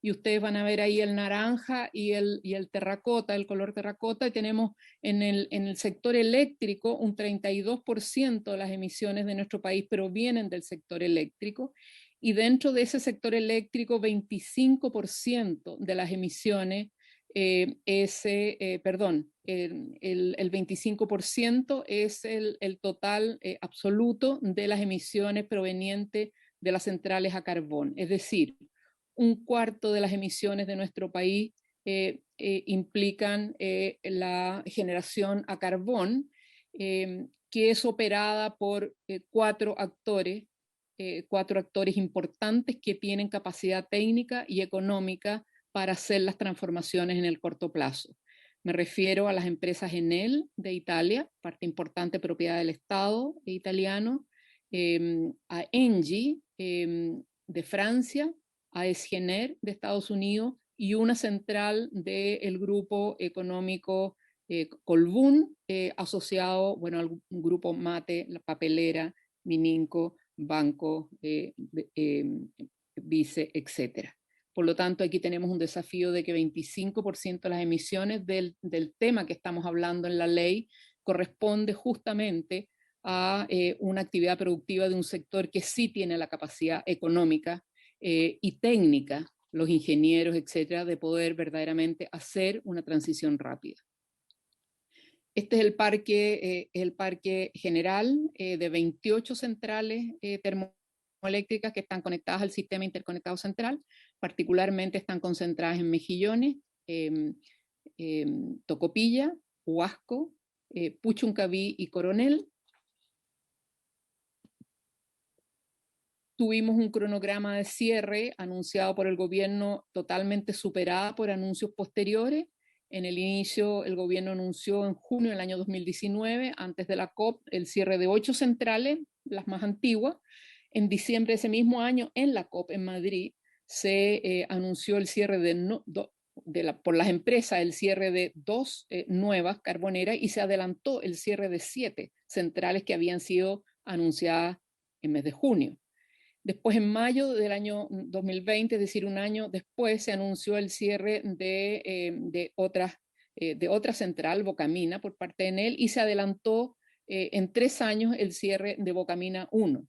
y ustedes van a ver ahí el naranja y el terracota, el color terracota, y tenemos en el sector eléctrico un 32% de las emisiones de nuestro país provienen del sector eléctrico, y dentro de ese sector eléctrico 25% de las emisiones el 25% es el total absoluto de las emisiones provenientes de las centrales a carbón. Es decir, un cuarto de las emisiones de nuestro país implican la generación a carbón, que es operada por cuatro actores importantes que tienen capacidad técnica y económica para hacer las transformaciones en el corto plazo. Me refiero a las empresas Enel de Italia, parte importante propiedad del Estado italiano, a Engie de Francia, a Esgener de Estados Unidos y una central del grupo económico Colbún, asociado al grupo Mate, la papelera, Mininco, Banco, Vice, etc. Por lo tanto, aquí tenemos un desafío de que 25% de las emisiones del tema que estamos hablando en la ley corresponde justamente a una actividad productiva de un sector que sí tiene la capacidad económica y técnica, los ingenieros, etcétera, de poder verdaderamente hacer una transición rápida. Este es el parque general de 28 centrales termoeléctricas que están conectadas al sistema interconectado central. Particularmente están concentradas en Mejillones, Tocopilla, Huasco, Puchuncaví y Coronel. Tuvimos un cronograma de cierre anunciado por el gobierno totalmente superada por anuncios posteriores. En el inicio, el gobierno anunció en junio del año 2019, antes de la COP, el cierre de 8 centrales, las más antiguas. En diciembre de ese mismo año, en la COP en Madrid, se anunció el cierre por las empresas, el cierre de 2 nuevas carboneras, y se adelantó el cierre de 7 centrales que habían sido anunciadas en mes de junio. Después, en mayo del año 2020, es decir, un año después, se anunció el cierre de otra central, Bocamina, por parte de Enel, y se adelantó en 3 años el cierre de Bocamina 1.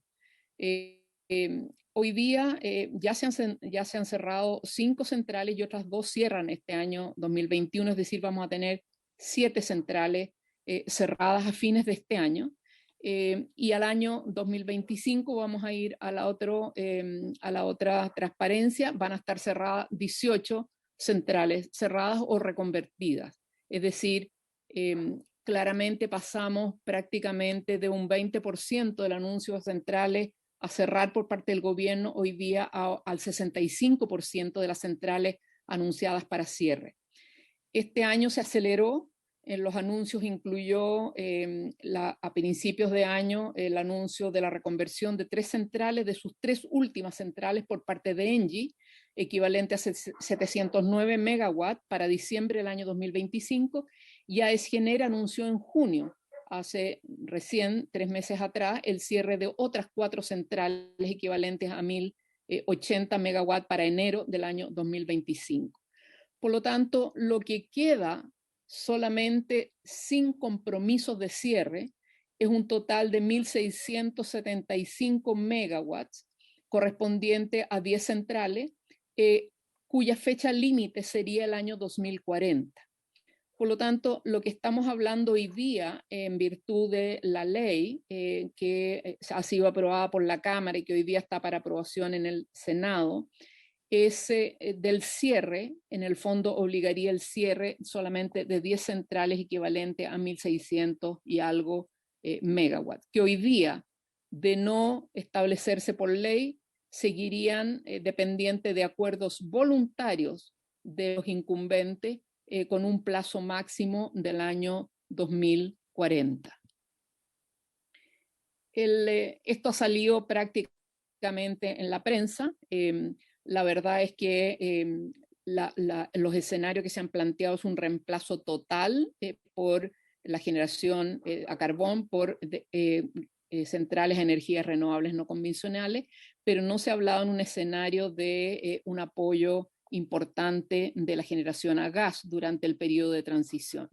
Hoy día ya se han cerrado 5 centrales y otras 2 cierran este año 2021, es decir, vamos a tener 7 centrales cerradas a fines de este año. Y al año 2025 vamos a ir a la otra transparencia, van a estar cerradas 18 centrales cerradas o reconvertidas. Es decir, claramente pasamos prácticamente de un 20% del anuncio de centrales a cerrar por parte del gobierno hoy día al 65% de las centrales anunciadas para cierre. Este año se aceleró. En los anuncios incluyó a principios de año el anuncio de la reconversión de 3 centrales, de sus 3 últimas centrales por parte de Engie, equivalente a 709 megawatts para diciembre del año 2025, y Esgener anunció en junio, hace recién 3 meses atrás, el cierre de otras 4 centrales equivalentes a 1080 megawatts para enero del año 2025. Por lo tanto, lo que queda solamente sin compromisos de cierre es un total de 1.675 megawatts correspondiente a 10 centrales, cuya fecha límite sería el año 2040. Por lo tanto, lo que estamos hablando hoy día, en virtud de la ley que ha sido aprobada por la Cámara y que hoy día está para aprobación en el Senado, es del cierre. En el fondo obligaría el cierre solamente de 10 centrales equivalente a 1.600 y algo megawatts, que hoy día, de no establecerse por ley, seguirían dependientes de acuerdos voluntarios de los incumbentes con un plazo máximo del año 2040. Esto ha salido prácticamente públicamente en la prensa. La verdad es que los escenarios que se han planteado es un reemplazo total por la generación a carbón por centrales de energías renovables no convencionales, pero no se ha hablado en un escenario de un apoyo importante de la generación a gas durante el periodo de transición.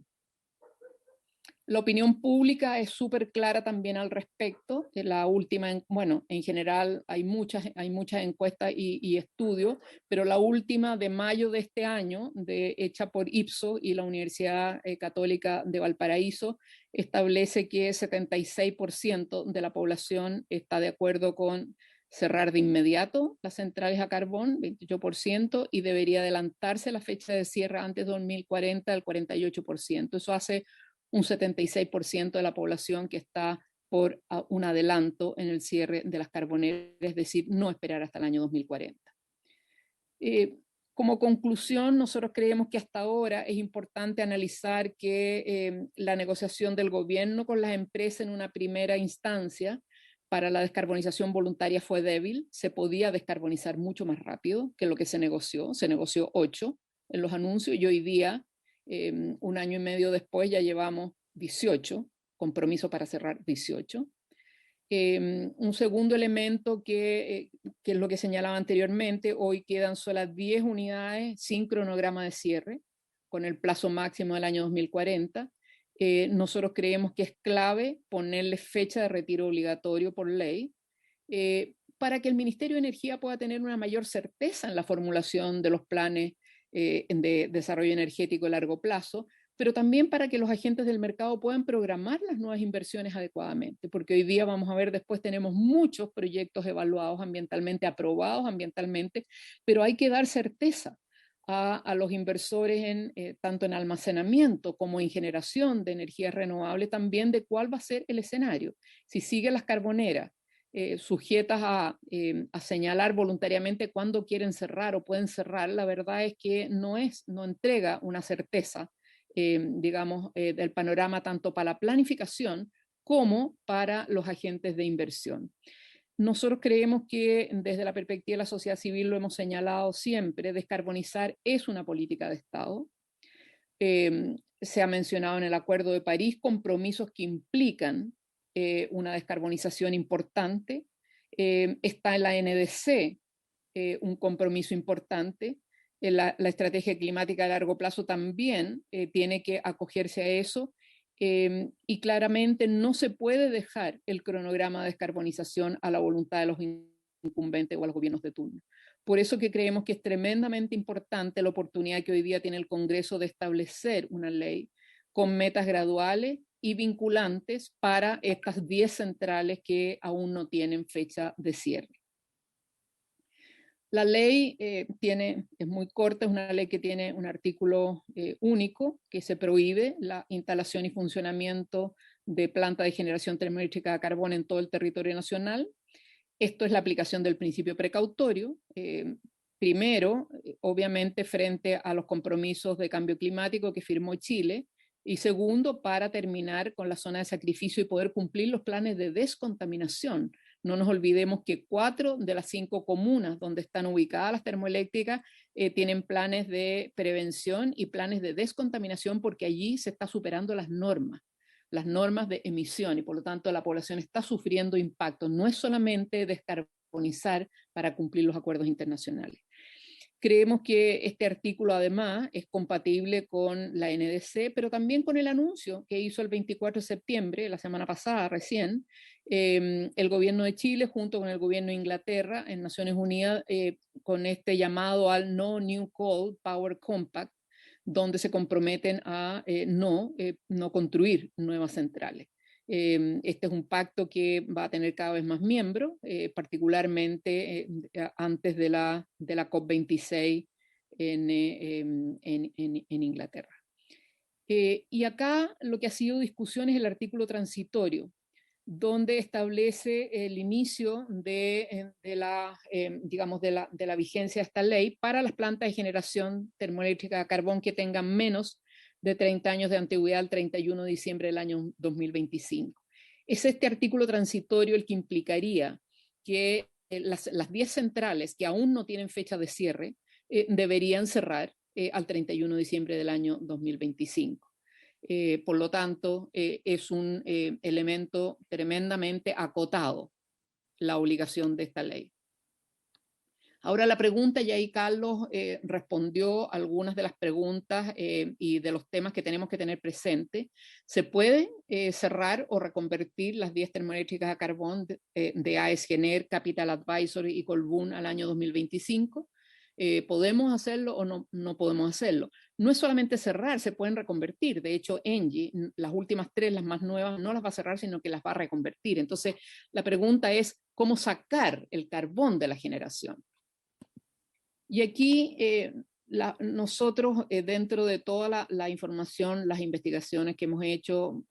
La opinión pública es súper clara también al respecto. La última, bueno, en general hay muchas encuestas y estudios, pero la última de mayo de este año, hecha por Ipsos y la Universidad Católica de Valparaíso, establece que 76% de la población está de acuerdo con cerrar de inmediato las centrales a carbón, 28%, y debería adelantarse la fecha de cierre antes de 2040 al 48%. Eso hace un 76% de la población que está por un adelanto en el cierre de las carboneras, es decir, no esperar hasta el año 2040. Como conclusión, nosotros creemos que hasta ahora es importante analizar que la negociación del gobierno con las empresas en una primera instancia para la descarbonización voluntaria fue débil. Se podía descarbonizar mucho más rápido que lo que se negoció. Se negoció 8 en los anuncios y hoy día, un año y medio después, ya llevamos 18, compromiso para cerrar 18. Un segundo elemento que es lo que señalaba anteriormente, hoy quedan solas 10 unidades sin cronograma de cierre, con el plazo máximo del año 2040. Nosotros creemos que es clave ponerle fecha de retiro obligatorio por ley, para que el Ministerio de Energía pueda tener una mayor certeza en la formulación de los planes de desarrollo energético a largo plazo, pero también para que los agentes del mercado puedan programar las nuevas inversiones adecuadamente, porque hoy día vamos a ver, después tenemos muchos proyectos evaluados ambientalmente, aprobados ambientalmente, pero hay que dar certeza a los inversores tanto en almacenamiento como en generación de energía renovable, también de cuál va a ser el escenario. Si siguen las carboneras sujetas a señalar voluntariamente cuándo quieren cerrar o pueden cerrar, la verdad es que no entrega una certeza, del panorama tanto para la planificación como para los agentes de inversión. Nosotros creemos que desde la perspectiva de la sociedad civil, lo hemos señalado siempre, descarbonizar es una política de Estado. Se ha mencionado en el Acuerdo de París compromisos que implican una descarbonización importante. Está en la NDC un compromiso importante. La estrategia climática a largo plazo también tiene que acogerse a eso. Y claramente no se puede dejar el cronograma de descarbonización a la voluntad de los incumbentes o a los gobiernos de turno. Por eso que creemos que es tremendamente importante la oportunidad que hoy día tiene el Congreso de establecer una ley con metas graduales y vinculantes para estas 10 centrales que aún no tienen fecha de cierre. La ley es muy corta, es una ley que tiene un artículo único que se prohíbe la instalación y funcionamiento de plantas de generación termoeléctrica a carbón en todo el territorio nacional. Esto es la aplicación del principio precautorio. Primero, obviamente, frente a los compromisos de cambio climático que firmó Chile, y segundo, para terminar con la zona de sacrificio y poder cumplir los planes de descontaminación. No nos olvidemos que 4 de las 5 comunas donde están ubicadas las termoeléctricas tienen planes de prevención y planes de descontaminación, porque allí se está superando las normas de emisión, y por lo tanto la población está sufriendo impactos. No es solamente descarbonizar para cumplir los acuerdos internacionales. Creemos que este artículo además es compatible con la NDC, pero también con el anuncio que hizo el 24 de septiembre, la semana pasada recién, el gobierno de Chile junto con el gobierno de Inglaterra en Naciones Unidas, con este llamado al No New Coal Power Compact, donde se comprometen a no construir nuevas centrales. Este es un pacto que va a tener cada vez más miembros, particularmente antes de la COP26 en Inglaterra. Y acá lo que ha sido discusión es el artículo transitorio, donde establece el inicio de la vigencia de esta ley para las plantas de generación termoeléctrica a carbón que tengan menos de 30 años de antigüedad al 31 de diciembre del año 2025. Es este artículo transitorio el que implicaría que las 10 centrales que aún no tienen fecha de cierre deberían cerrar al 31 de diciembre del año 2025. Por lo tanto, es un elemento tremendamente acotado la obligación de esta ley. Ahora la pregunta, y ahí Carlos respondió algunas de las preguntas y de los temas que tenemos que tener presente. ¿Se puede cerrar o reconvertir las 10 termoeléctricas a carbón de AES Gener, Capital Advisory y Colbún al año 2025? ¿Podemos hacerlo o no podemos hacerlo? No es solamente cerrar, se pueden reconvertir. De hecho, Engie, las últimas 3, las más nuevas, no las va a cerrar, sino que las va a reconvertir. Entonces, la pregunta es, ¿cómo sacar el carbón de la generación? Y aquí nosotros, dentro de toda la información, las investigaciones que hemos hecho,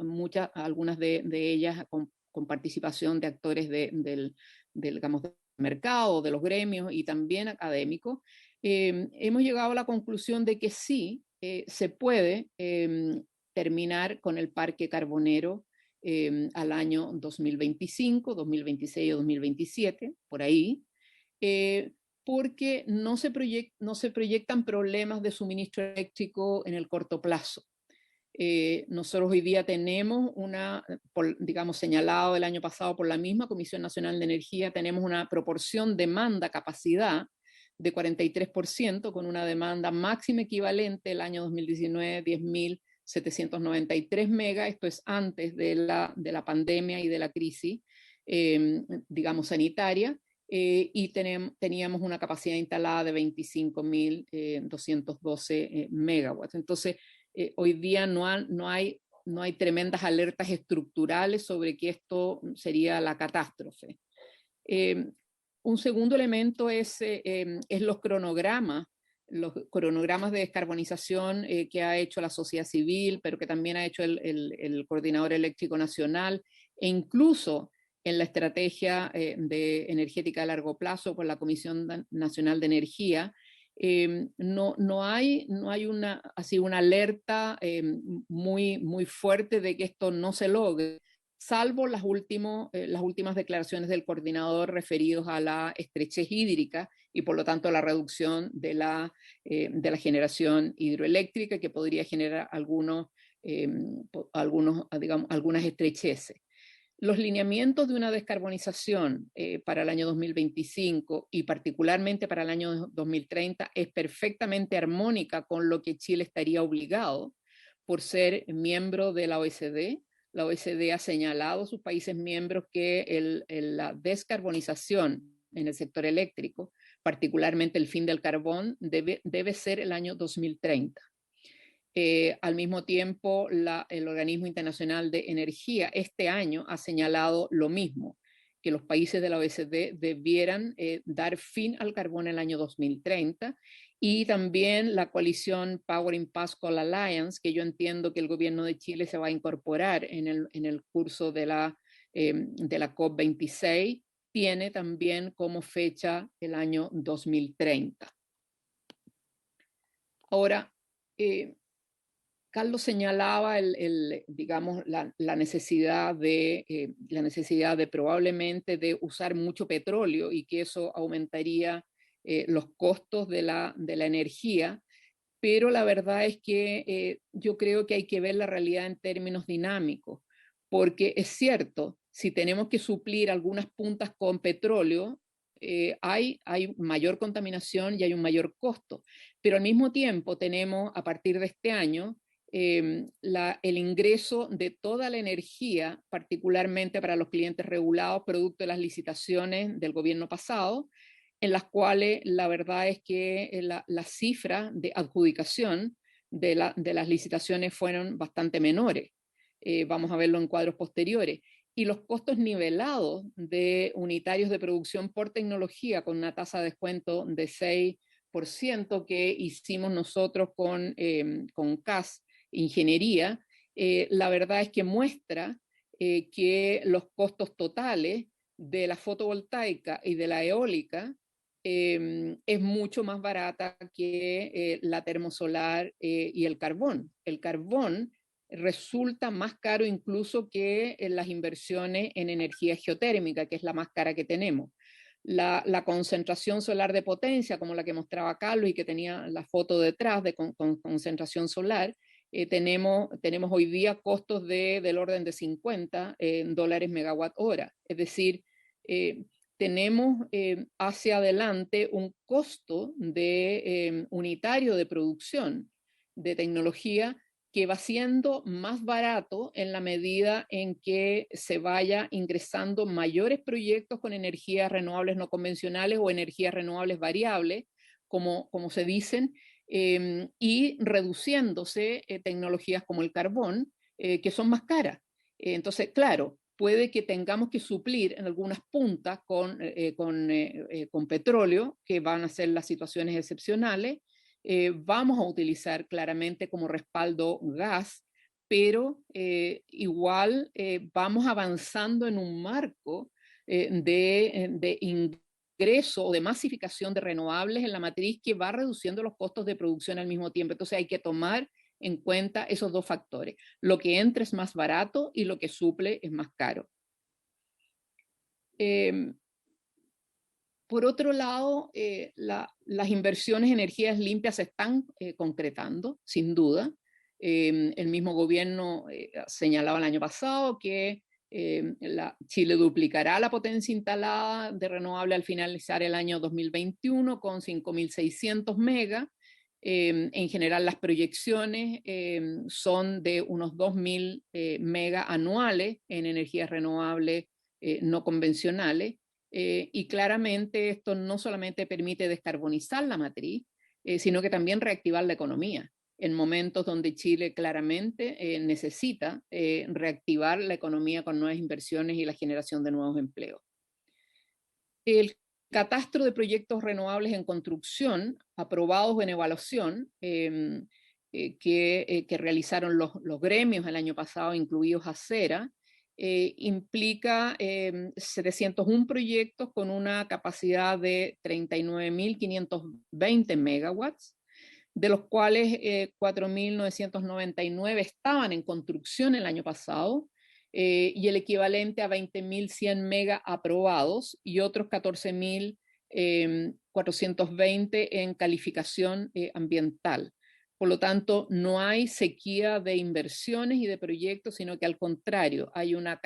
algunas de ellas con participación de actores digamos, del mercado, de los gremios y también académicos, hemos llegado a la conclusión de que sí, se puede terminar con el parque carbonero al año 2025, 2026 o 2027, por ahí, porque no se proyectan problemas de suministro eléctrico en el corto plazo. Nosotros hoy día tenemos digamos, señalado el año pasado por la misma Comisión Nacional de Energía, tenemos una proporción demanda-capacidad de 43%, con una demanda máxima equivalente el año 2019, 10.793 megas, esto es antes de la pandemia y de la crisis, digamos, sanitaria, y teníamos una capacidad instalada de 25.212 megawatts. Entonces, hoy día no hay tremendas alertas estructurales sobre que esto sería la catástrofe. Un segundo elemento es los cronogramas de descarbonización que ha hecho la sociedad civil, pero que también ha hecho el Coordinador Eléctrico Nacional, e incluso en la estrategia energética a largo plazo por la Comisión Nacional de Energía. No hay una alerta muy fuerte de que esto no se logre, salvo las últimas declaraciones del coordinador referidos a la estrechez hídrica y por lo tanto a la reducción de la generación hidroeléctrica, que podría generar algunas estrecheces. Los lineamientos de una descarbonización para el año 2025 y particularmente para el año 2030 es perfectamente armónica con lo que Chile estaría obligado por ser miembro de la OECD. La OECD ha señalado a sus países miembros que la descarbonización en el sector eléctrico, particularmente el fin del carbón, debe ser el año 2030. Al mismo tiempo, el Organismo Internacional de Energía este año ha señalado lo mismo, que los países de la OECD debieran dar fin al carbón en el año 2030, y también la coalición Powering Pascal Alliance, que yo entiendo que el gobierno de Chile se va a incorporar en el curso de la COP26, tiene también como fecha el año 2030. Ahora, Carlos señalaba digamos, la necesidad de probablemente de usar mucho petróleo y que eso aumentaría los costos de la energía, pero la verdad es que yo creo que hay que ver la realidad en términos dinámicos, porque es cierto, si tenemos que suplir algunas puntas con petróleo, hay mayor contaminación y hay un mayor costo, pero al mismo tiempo tenemos a partir de este año el ingreso de toda la energía, particularmente para los clientes regulados, producto de las licitaciones del gobierno pasado, en las cuales la verdad es que la cifra de adjudicación de las licitaciones fueron bastante menores. Vamos a verlo en cuadros posteriores. Y los costos nivelados de unitarios de producción por tecnología, con una tasa de descuento de 6% que hicimos nosotros con CAS Ingeniería, la verdad es que muestra que los costos totales de la fotovoltaica y de la eólica es mucho más barata que la termosolar y el carbón. El carbón resulta más caro incluso que las inversiones en energía geotérmica, que es la más cara que tenemos. la concentración solar de potencia, como la que mostraba Carlos y que tenía la foto detrás de con concentración solar, tenemos hoy día costos del orden de $50 megawatt hora. Es decir, tenemos hacia adelante un costo unitario de producción de tecnología que va siendo más barato en la medida en que se vaya ingresando mayores proyectos con energías renovables no convencionales o energías renovables variables, como se dicen, y reduciéndose tecnologías como el carbón, que son más caras. Entonces, claro, puede que tengamos que suplir en algunas puntas con petróleo, que van a ser las situaciones excepcionales. Vamos a utilizar claramente como respaldo gas, pero igual vamos avanzando en un marco de ingreso o de masificación de renovables en la matriz que va reduciendo los costos de producción al mismo tiempo. Entonces hay que tomar en cuenta esos dos factores. Lo que entra es más barato y lo que suple es más caro. Por otro lado, las inversiones en energías limpias se están concretando, sin duda. El mismo gobierno señalaba el año pasado que Chile duplicará la potencia instalada de renovable al finalizar el año 2021 con 5.600 megas. En general, las proyecciones son de unos 2.000 megas anuales en energías renovables no convencionales. Y claramente esto no solamente permite descarbonizar la matriz, sino que también reactivar la economía en momentos donde Chile claramente necesita reactivar la economía con nuevas inversiones y la generación de nuevos empleos. El catastro de proyectos renovables en construcción aprobados en evaluación que realizaron los gremios el año pasado, incluidos ACERA, implica 701 proyectos con una capacidad de 39.520 megawatts, de los cuales 4.999 estaban en construcción el año pasado, y el equivalente a 20.100 megas aprobados y otros 14.420 en calificación ambiental. Por lo tanto, no hay sequía de inversiones y de proyectos, sino que al contrario, hay una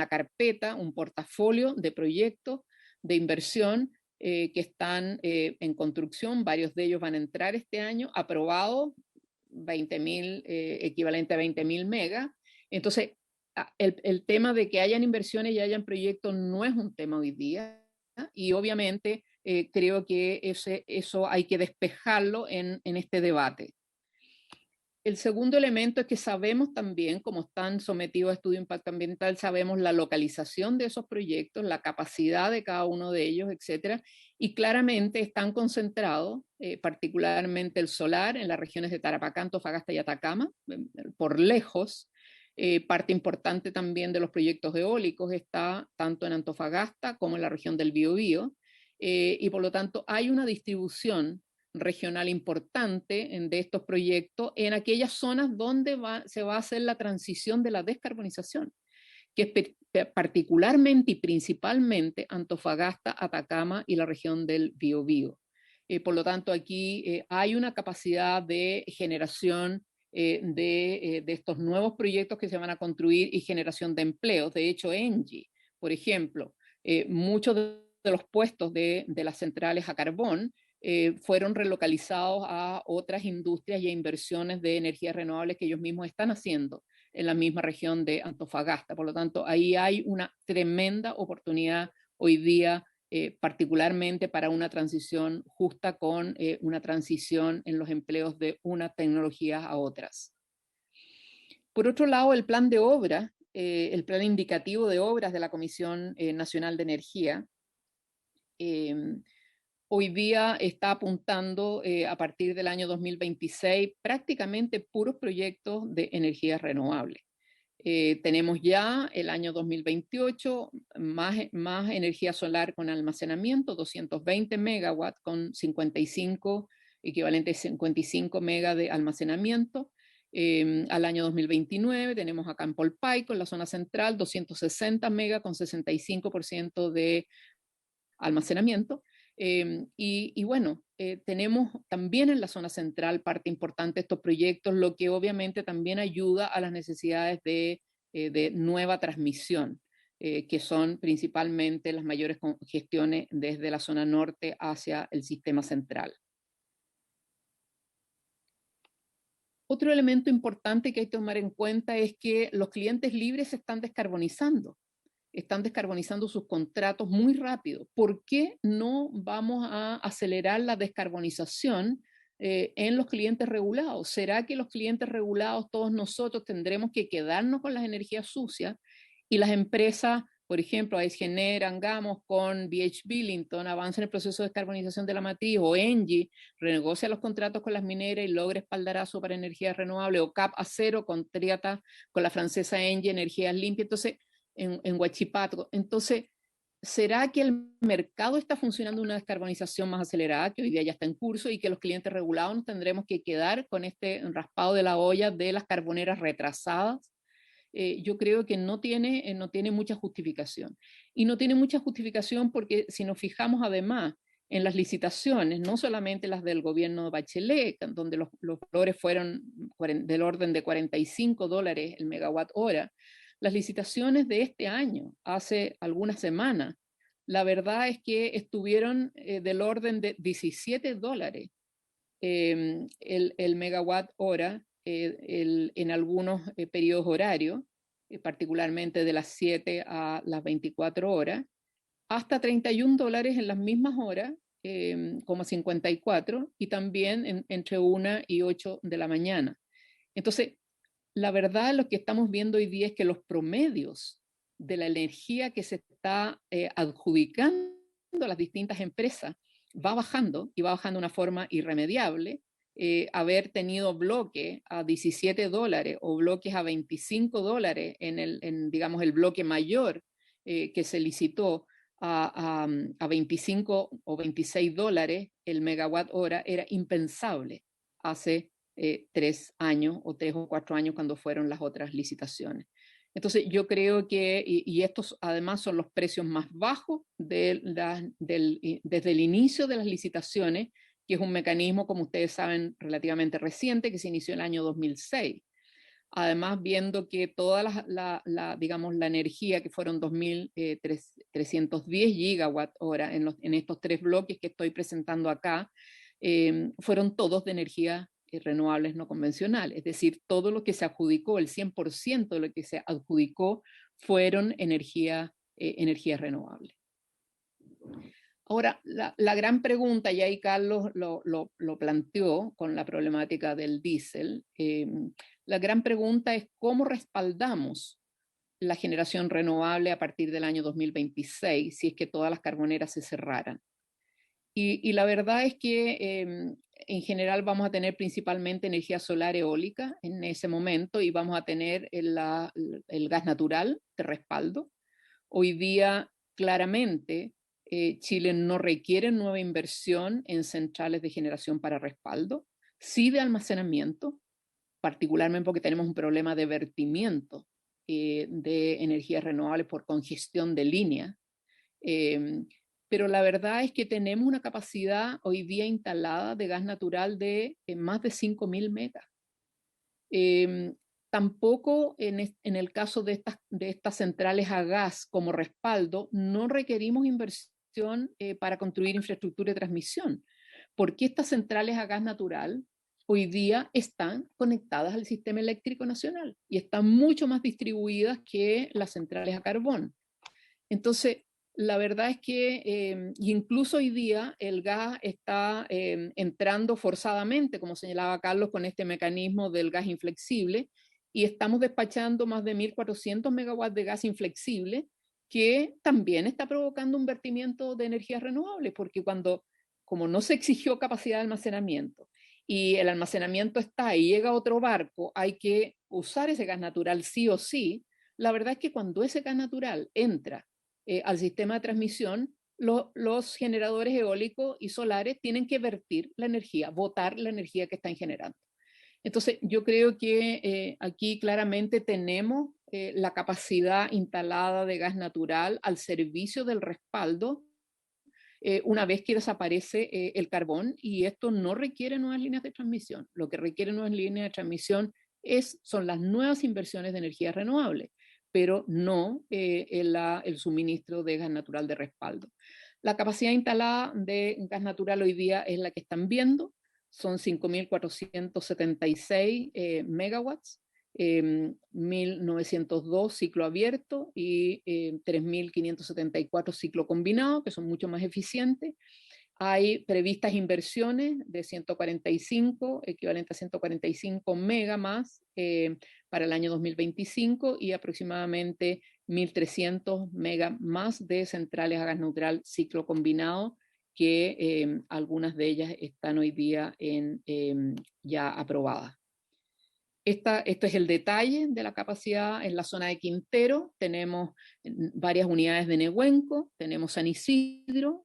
carpeta, un portafolio de proyectos de inversión que están en construcción. Varios de ellos van a entrar este año, aprobados, 20.000, equivalente a 20.000 megas. Entonces, el tema de que hayan inversiones y hayan proyectos no es un tema hoy día, y obviamente creo que eso hay que despejarlo en este debate. El segundo elemento es que sabemos también, como están sometidos a estudio de impacto ambiental, sabemos la localización de esos proyectos, la capacidad de cada uno de ellos, etcétera, y claramente están concentrados, particularmente el solar, en las regiones de Tarapacá, Antofagasta y Atacama, por lejos. Parte importante también de los proyectos eólicos está tanto en Antofagasta como en la región del Biobío, y por lo tanto hay una distribución regional importante de estos proyectos en aquellas zonas donde se va a hacer la transición de la descarbonización, que es particularmente y principalmente Antofagasta, Atacama y la región del Biobío. Por lo tanto, aquí hay una capacidad de generación de estos nuevos proyectos que se van a construir y generación de empleos. De hecho, ENGIE, por ejemplo, muchos de los puestos de las centrales a carbón fueron relocalizados a otras industrias y a inversiones de energías renovables que ellos mismos están haciendo en la misma región de Antofagasta. Por lo tanto, ahí hay una tremenda oportunidad hoy día, particularmente para una transición justa con una transición en los empleos de unas tecnologías a otras. Por otro lado, el plan de obra, el plan indicativo de obras de la Comisión Nacional de Energía, hoy día está apuntando a partir del año 2026 prácticamente puros proyectos de energías renovables. Tenemos ya el año 2028 más energía solar con almacenamiento, 220 megawatts con 55, equivalente a 55 megas de almacenamiento. Al año 2029 tenemos acá en Polpaico, en la zona central, 260 megas con 65% de almacenamiento. Y bueno, tenemos también en la zona central parte importante de estos proyectos, lo que obviamente también ayuda a las necesidades de nueva transmisión, que son principalmente las mayores congestiones desde la zona norte hacia el sistema central. Otro elemento importante que hay que tomar en cuenta es que los clientes libres se están descarbonizando sus contratos muy rápido. ¿Por qué no vamos a acelerar la descarbonización en los clientes regulados? ¿Será que los clientes regulados, todos nosotros, tendremos que quedarnos con las energías sucias y las empresas, por ejemplo, AES-Gener, Angamos con BH Billington, avanza en el proceso de descarbonización de la matriz, o ENGIE renegocia los contratos con las mineras y logra espaldarazo para energías renovables, o CAP Acero contrata con la francesa ENGIE energías limpias? Entonces, en Huachipato. Entonces, ¿será que el mercado está funcionando una descarbonización más acelerada, que hoy día ya está en curso, y que los clientes regulados nos tendremos que quedar con este raspado de la olla de las carboneras retrasadas? Yo creo que no tiene mucha justificación. Y no tiene mucha justificación porque si nos fijamos además en las licitaciones, no solamente las del gobierno de Bachelet, donde los valores fueron del orden de $45 el megawatt hora, las licitaciones de este año, hace algunas semanas, la verdad es que estuvieron del orden de $17 el megawatt hora en algunos periodos horarios, particularmente de las 7 a las 24 horas, hasta $31 en las mismas horas, como 54, y también entre 1 y 8 de la mañana. Entonces, la verdad, lo que estamos viendo hoy día es que los promedios de la energía que se está adjudicando a las distintas empresas va bajando, y va bajando de una forma irremediable. Haber tenido bloques a $17 o bloques a $25 digamos, el bloque mayor que se licitó a 25 o $26 el megawatt hora era impensable hace 3 años o 3 o 4 años cuando fueron las otras licitaciones. Entonces yo creo que, y estos además son los precios más bajos desde el inicio de las licitaciones, que es un mecanismo, como ustedes saben, relativamente reciente, que se inició en el año 2006. Además, viendo que toda digamos, la energía, que fueron 2.310 gigawatt hora en estos 3 bloques que estoy presentando acá, fueron todos de energía renovables no convencionales, es decir, todo lo que se adjudicó, el 100% de lo que se adjudicó fueron energías renovables. Ahora, la gran pregunta, y ahí Carlos lo planteó con la problemática del diésel, la gran pregunta es cómo respaldamos la generación renovable a partir del año 2026 si es que todas las carboneras se cerraran. Y la verdad es que en general vamos a tener principalmente energía solar eólica en ese momento, y vamos a tener el gas natural de respaldo. Hoy día, claramente, Chile no requiere nueva inversión en centrales de generación para respaldo, sí de almacenamiento, particularmente porque tenemos un problema de vertimiento de energías renovables por congestión de línea. Pero la verdad es que tenemos una capacidad hoy día instalada de gas natural de más de 5.000 megas. Tampoco en el caso de estas centrales a gas como respaldo, no requerimos inversión para construir infraestructura de transmisión, porque estas centrales a gas natural hoy día están conectadas al sistema eléctrico nacional y están mucho más distribuidas que las centrales a carbón. Entonces, la verdad es que incluso hoy día el gas está entrando forzadamente, como señalaba Carlos, con este mecanismo del gas inflexible, y estamos despachando más de 1.400 megawatts de gas inflexible, que también está provocando un vertimiento de energías renovables, porque como no se exigió capacidad de almacenamiento y el almacenamiento está y llega otro barco, hay que usar ese gas natural sí o sí. La verdad es que cuando ese gas natural entra al sistema de transmisión, los generadores eólicos y solares tienen que vertir la energía, botar la energía que están generando. Entonces, yo creo que aquí claramente tenemos la capacidad instalada de gas natural al servicio del respaldo una vez que desaparece el carbón, y esto no requiere nuevas líneas de transmisión. Lo que requiere nuevas líneas de transmisión son las nuevas inversiones de energías renovables, pero no el suministro de gas natural de respaldo. La capacidad instalada de gas natural hoy día es la que están viendo, son 5.476 megawatts, 1.902 ciclo abierto y 3.574 ciclo combinado, que son mucho más eficientes. Hay previstas inversiones de 145, equivalente a 145 mega más para el año 2025 y aproximadamente 1.300 mega más de centrales a gas neutral ciclo combinado, que algunas de ellas están hoy día ya aprobadas. Esto es el detalle de la capacidad en la zona de Quintero. Tenemos varias unidades de Nehuenco, tenemos San Isidro,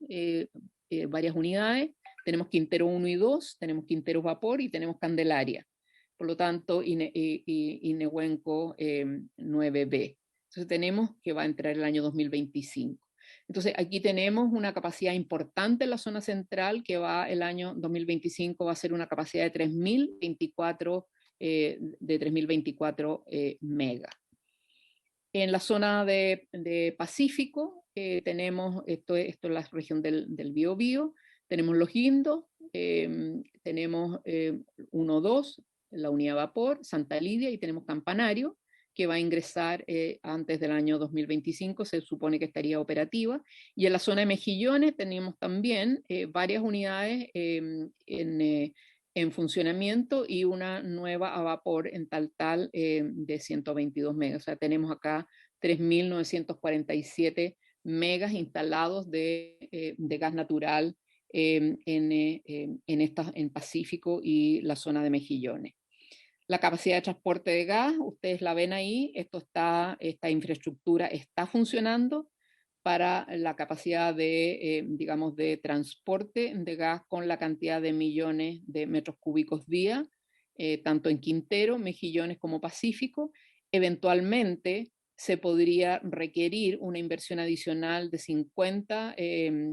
varias unidades, tenemos Quintero 1 y 2, tenemos Quintero Vapor y tenemos Candelaria. Por lo tanto, y Nehuenco 9B. Entonces tenemos que va a entrar el año 2025. Entonces aquí tenemos una capacidad importante en la zona central que el año 2025 va a ser una capacidad de 3.024 mega. En la zona de Pacífico tenemos, esto es la región del Biobío, tenemos Los Guindos, tenemos 1-2, la unidad de vapor, Santa Lidia, y tenemos Campanario, que va a ingresar antes del año 2025, se supone que estaría operativa. Y en la zona de Mejillones tenemos también varias unidades en funcionamiento y una nueva a vapor en Taltal de 122 megas. O sea, tenemos acá 3.947 megas instalados de gas natural en Pacífico y la zona de Mejillones. La capacidad de transporte de gas, ustedes la ven ahí, esta infraestructura está funcionando para la capacidad digamos, de transporte de gas con la cantidad de millones de metros cúbicos día, tanto en Quintero, Mejillones como Pacífico. Eventualmente se podría requerir una inversión adicional de 50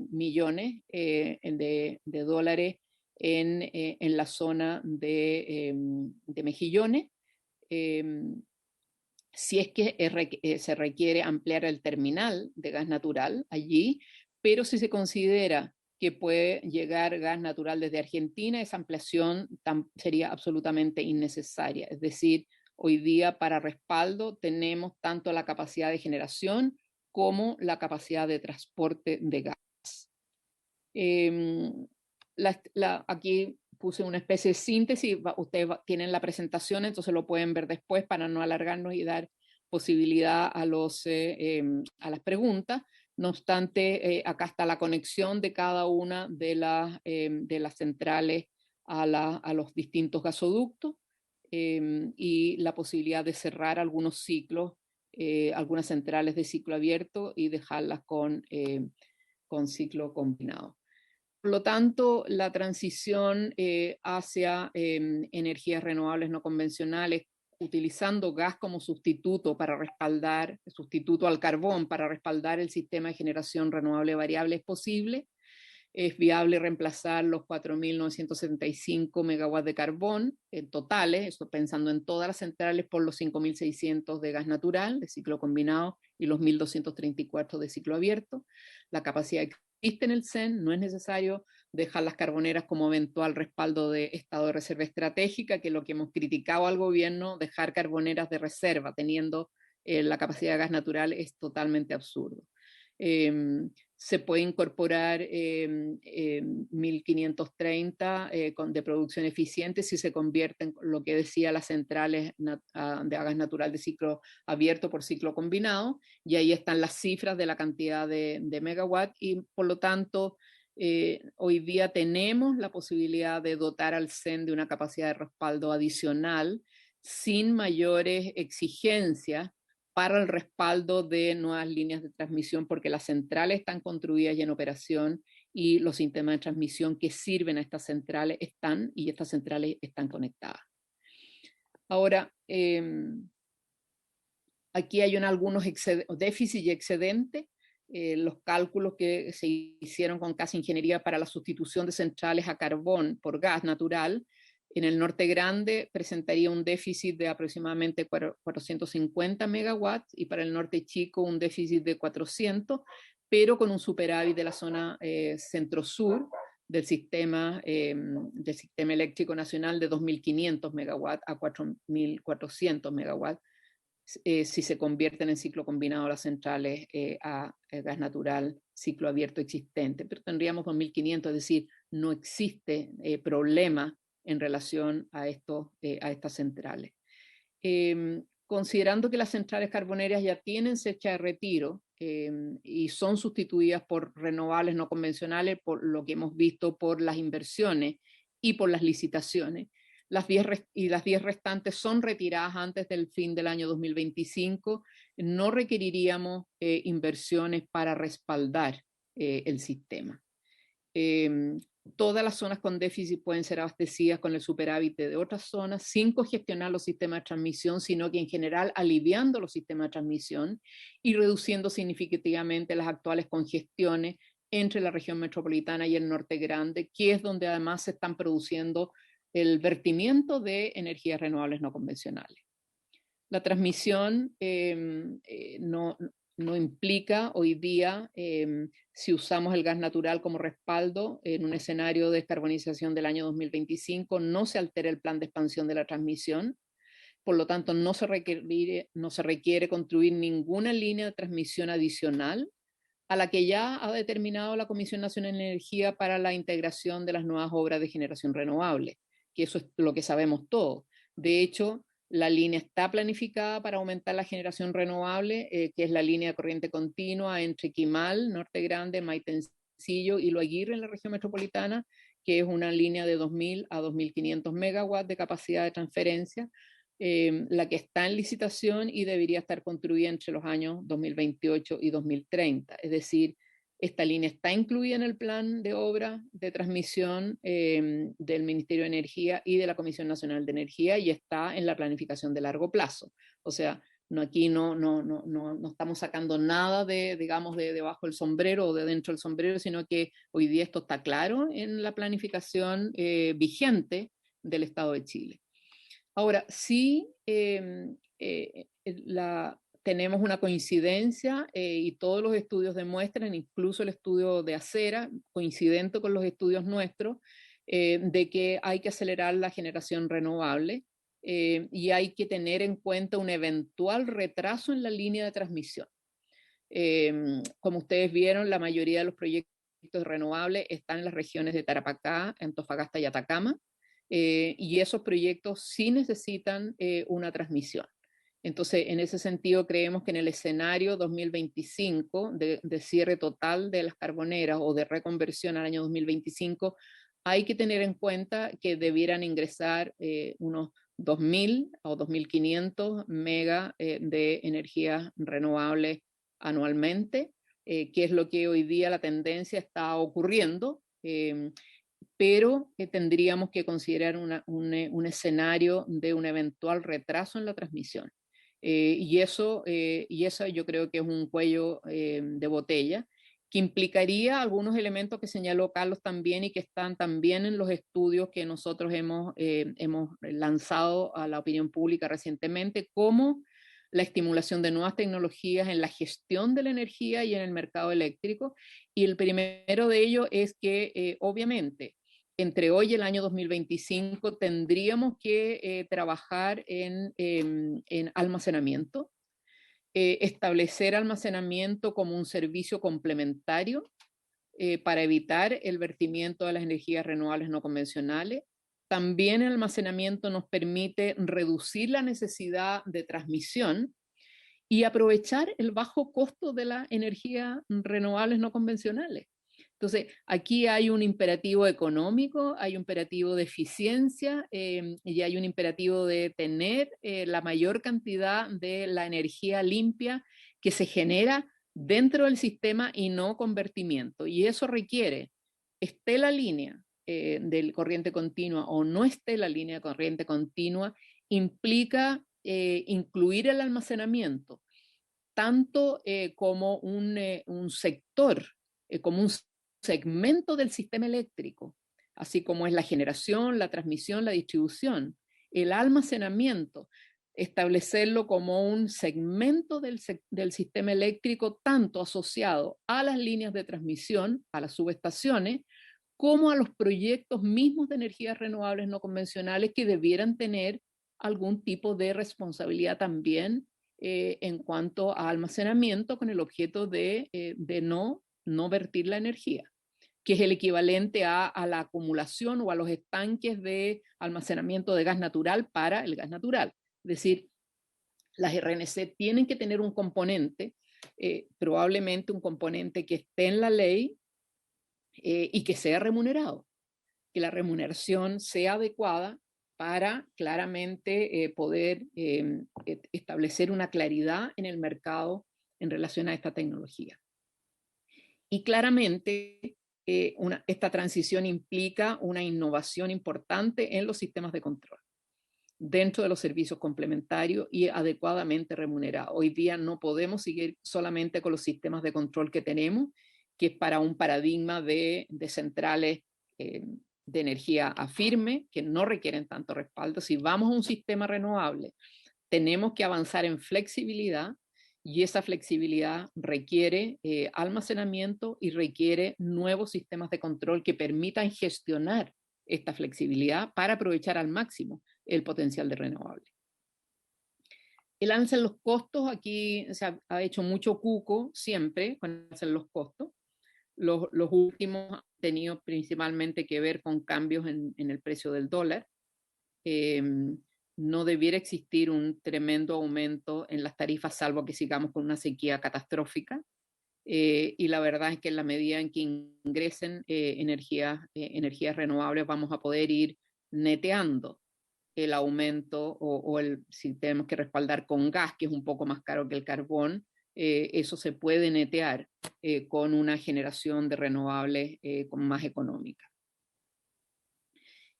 millones de dólares en la zona de Mejillones, si es que se requiere ampliar el terminal de gas natural allí, pero si se considera que puede llegar gas natural desde Argentina, esa ampliación sería absolutamente innecesaria. Es decir, hoy día para respaldo tenemos tanto la capacidad de generación como la capacidad de transporte de gas. Aquí puse una especie de síntesis, ustedes tienen la presentación, entonces lo pueden ver después para no alargarnos y dar posibilidad a las preguntas. No obstante, acá está la conexión de cada una de las centrales a los distintos gasoductos y la posibilidad de cerrar algunos ciclos, algunas centrales de ciclo abierto y dejarlas con ciclo combinado. Por lo tanto, la transición hacia energías renovables no convencionales, utilizando gas como sustituto sustituto al carbón para respaldar el sistema de generación renovable variable es posible. Es viable reemplazar los 4.975 megawatts de carbón totales, esto pensando en todas las centrales, por los 5.600 de gas natural, de ciclo combinado, y los 1.234 de ciclo abierto. La capacidad existe en el CEN, no es necesario dejar las carboneras como eventual respaldo de estado de reserva estratégica, que es lo que hemos criticado al gobierno, dejar carboneras de reserva teniendo la capacidad de gas natural es totalmente absurdo. Se puede incorporar 1.530 de producción eficiente si se convierte en lo que decía las centrales de gas natural de ciclo abierto por ciclo combinado, y ahí están las cifras de la cantidad de megawatt, y por lo tanto hoy día tenemos la posibilidad de dotar al CEN de una capacidad de respaldo adicional sin mayores exigencias para el respaldo de nuevas líneas de transmisión, porque las centrales están construidas y en operación, y los sistemas de transmisión que sirven a estas centrales están conectadas. Ahora, aquí hay algunos déficits y excedentes. los cálculos que se hicieron con Casa Ingeniería para la sustitución de centrales a carbón por gas natural, en el Norte Grande presentaría un déficit de aproximadamente 450 megawatts y para el Norte Chico un déficit de 400, pero con un superávit de la zona centro-sur del sistema eléctrico nacional de 2.500 megawatts a 4.400 megawatts, si se convierten en ciclo combinado las centrales a gas natural, ciclo abierto existente. Pero tendríamos 2.500, es decir, no existe problema en relación a estas centrales. Considerando que las centrales carboneras ya tienen fecha de retiro y son sustituidas por renovables no convencionales, por lo que hemos visto por las inversiones y por las licitaciones, las 10 restantes son retiradas antes del fin del año 2025, no requeriríamos inversiones para respaldar el sistema. Todas las zonas con déficit pueden ser abastecidas con el superávit de otras zonas sin congestionar los sistemas de transmisión, sino que en general aliviando los sistemas de transmisión y reduciendo significativamente las actuales congestiones entre la región metropolitana y el Norte Grande, que es donde además se están produciendo el vertimiento de energías renovables no convencionales. La transmisión no implica hoy día, si usamos el gas natural como respaldo en un escenario de descarbonización del año 2025, no se altera el plan de expansión de la transmisión. Por lo tanto, no se requiere construir ninguna línea de transmisión adicional a la que ya ha determinado la Comisión Nacional de Energía para la integración de las nuevas obras de generación renovable, que eso es lo que sabemos todos. De hecho, la línea está planificada para aumentar la generación renovable, que es la línea de corriente continua entre Quimal, Norte Grande, Maitencillo y Lo Aguirre en la región metropolitana, que es una línea de 2.000 a 2.500 megawatts de capacidad de transferencia, la que está en licitación y debería estar construida entre los años 2028 y 2030. Es decir, esta línea está incluida en el plan de obra de transmisión del Ministerio de Energía y de la Comisión Nacional de Energía y está en la planificación de largo plazo. O sea, aquí no estamos sacando nada digamos, de debajo del sombrero o de dentro del sombrero, sino que hoy día esto está claro en la planificación vigente del Estado de Chile. Ahora, sí, tenemos una coincidencia y todos los estudios demuestran, incluso el estudio de Acera, coincidente con los estudios nuestros, de que hay que acelerar la generación renovable y hay que tener en cuenta un eventual retraso en la línea de transmisión. Como ustedes vieron, la mayoría de los proyectos renovables están en las regiones de Tarapacá, Antofagasta y Atacama, y esos proyectos sí necesitan una transmisión. Entonces, en ese sentido, creemos que en el escenario 2025 de cierre total de las carboneras o de reconversión al año 2025, hay que tener en cuenta que debieran ingresar unos 2.000 o 2.500 megas de energías renovables anualmente, que es lo que hoy día la tendencia está ocurriendo, pero tendríamos que considerar un escenario de un eventual retraso en la transmisión. Y eso yo creo que es un cuello de botella, que implicaría algunos elementos que señaló Carlos también y que están también en los estudios que nosotros hemos lanzado a la opinión pública recientemente, como la estimulación de nuevas tecnologías en la gestión de la energía y en el mercado eléctrico. Y el primero de ellos es que, obviamente, entre hoy y el año 2025 tendríamos que trabajar en almacenamiento, establecer almacenamiento como un servicio complementario para evitar el vertimiento de las energías renovables no convencionales. También el almacenamiento nos permite reducir la necesidad de transmisión y aprovechar el bajo costo de las energías renovables no convencionales. Entonces, aquí hay un imperativo económico, hay un imperativo de eficiencia y hay un imperativo de tener la mayor cantidad de la energía limpia que se genera dentro del sistema y no convertimiento. Y eso requiere, esté la línea del corriente continua o no esté la línea de corriente continua, implica incluir el almacenamiento tanto como un sector, como un segmento del sistema eléctrico, así como es la generación, la transmisión, la distribución, el almacenamiento, establecerlo como un segmento del sistema eléctrico, tanto asociado a las líneas de transmisión, a las subestaciones, como a los proyectos mismos de energías renovables no convencionales que debieran tener algún tipo de responsabilidad también en cuanto a almacenamiento, con el objeto de no vertir la energía, que es el equivalente a la acumulación o a los estanques de almacenamiento de gas natural para el gas natural. Es decir, las RNC tienen que tener un componente, probablemente un componente que esté en la ley y que sea remunerado, que la remuneración sea adecuada para claramente poder establecer una claridad en el mercado en relación a esta tecnología. Y claramente esta transición implica una innovación importante en los sistemas de control dentro de los servicios complementarios y adecuadamente remunerados. Hoy día no podemos seguir solamente con los sistemas de control que tenemos, que es para un paradigma de centrales de energía a firme, que no requieren tanto respaldo. Si vamos a un sistema renovable, tenemos que avanzar en flexibilidad, y esa flexibilidad requiere almacenamiento y requiere nuevos sistemas de control que permitan gestionar esta flexibilidad para aprovechar al máximo el potencial de renovable. El alza en los costos, aquí se ha hecho mucho cuco siempre con el alza en los costos. Los últimos han tenido principalmente que ver con cambios en el precio del dólar. No debiera existir un tremendo aumento en las tarifas, salvo que sigamos con una sequía catastrófica. Y la verdad es que en la medida en que ingresen energías renovables, vamos a poder ir neteando el aumento si tenemos que respaldar con gas, que es un poco más caro que el carbón, eso se puede netear con una generación de renovables más económica.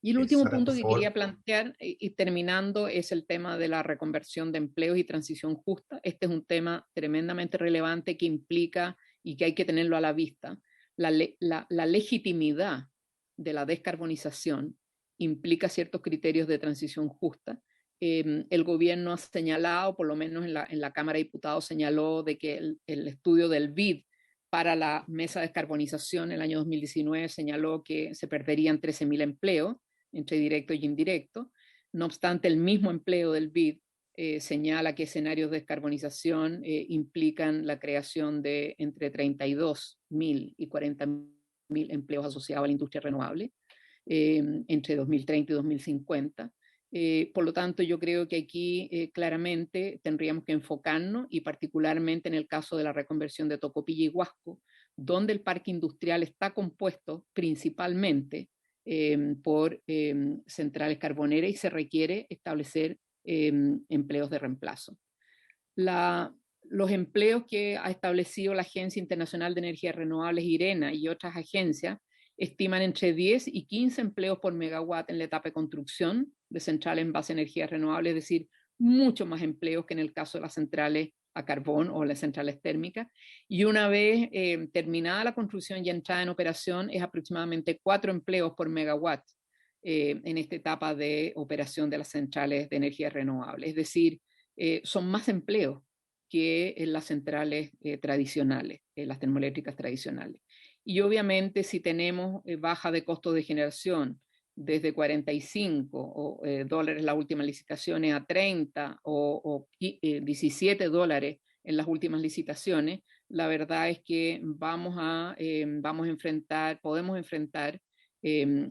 Y el último punto que quería plantear, y terminando, es el tema de la reconversión de empleos y transición justa. Este es un tema tremendamente relevante que implica, y que hay que tenerlo a la vista, la legitimidad de la descarbonización implica ciertos criterios de transición justa. El gobierno ha señalado, por lo menos en la Cámara de Diputados señaló de que el estudio del BID para la mesa de descarbonización en el año 2019 señaló que se perderían 13.000 empleos entre directo y indirecto. No obstante, el mismo empleo del BID señala que escenarios de descarbonización implican la creación de entre 32.000 y 40.000 empleos asociados a la industria renovable entre 2030 y 2050. Por lo tanto, yo creo que aquí claramente tendríamos que enfocarnos, y particularmente en el caso de la reconversión de Tocopilla y Huasco, donde el parque industrial está compuesto principalmente por centrales carboneras y se requiere establecer empleos de reemplazo. Los empleos que ha establecido la Agencia Internacional de Energías Renovables, IRENA, y otras agencias, estiman entre 10 y 15 empleos por megawatt en la etapa de construcción de centrales en base a energías renovables, es decir, mucho más empleos que en el caso de las centrales a carbón o las centrales térmicas. Y una vez terminada la construcción y entrada en operación, es aproximadamente 4 empleos por megawatt en esta etapa de operación de las centrales de energías renovables. Es decir, son más empleos que en las centrales tradicionales, las termoeléctricas tradicionales. Y obviamente si tenemos baja de costo de generación desde 45 dólares las últimas licitaciones a 30 o 17 dólares en las últimas licitaciones, la verdad es que podemos enfrentar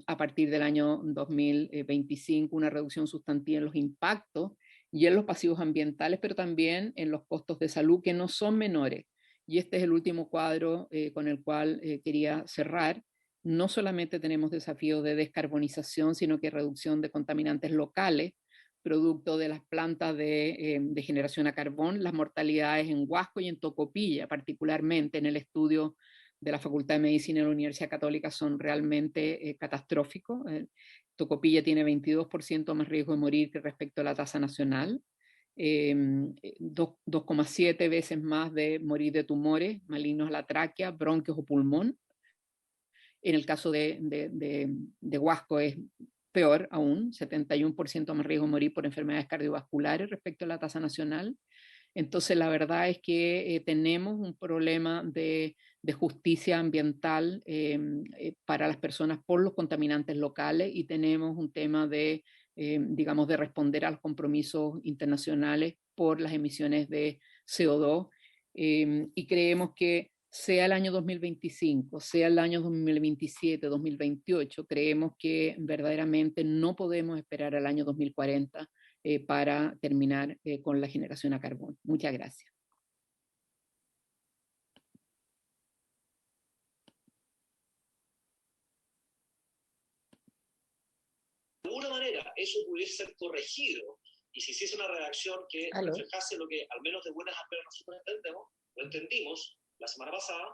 a partir del año 2025 una reducción sustantiva en los impactos y en los pasivos ambientales, pero también en los costos de salud, que no son menores. Y este es el último cuadro con el cual quería cerrar. No solamente tenemos desafíos de descarbonización, sino que reducción de contaminantes locales, producto de las plantas de generación a carbón. Las mortalidades en Huasco y en Tocopilla, particularmente en el estudio de la Facultad de Medicina de la Universidad Católica, son realmente catastróficos. Tocopilla tiene 22% más riesgo de morir que respecto a la tasa nacional. 2,7 veces más de morir de tumores malignos a la tráquea, bronquios o pulmón. En el caso de Huasco es peor aún, 71% más riesgo de morir por enfermedades cardiovasculares respecto a la tasa nacional. Entonces, la verdad es que tenemos un problema de justicia ambiental para las personas por los contaminantes locales, y tenemos un tema de, digamos, de responder a los compromisos internacionales por las emisiones de CO2, y creemos que sea el año 2025, sea el año 2027, 2028, creemos que verdaderamente no podemos esperar al año 2040 para terminar con la generación a carbón. Muchas gracias. De alguna manera eso pudiese ser corregido y se hiciese una redacción que reflejase lo que al menos de buenas a primeras nosotros lo entendimos la semana pasada.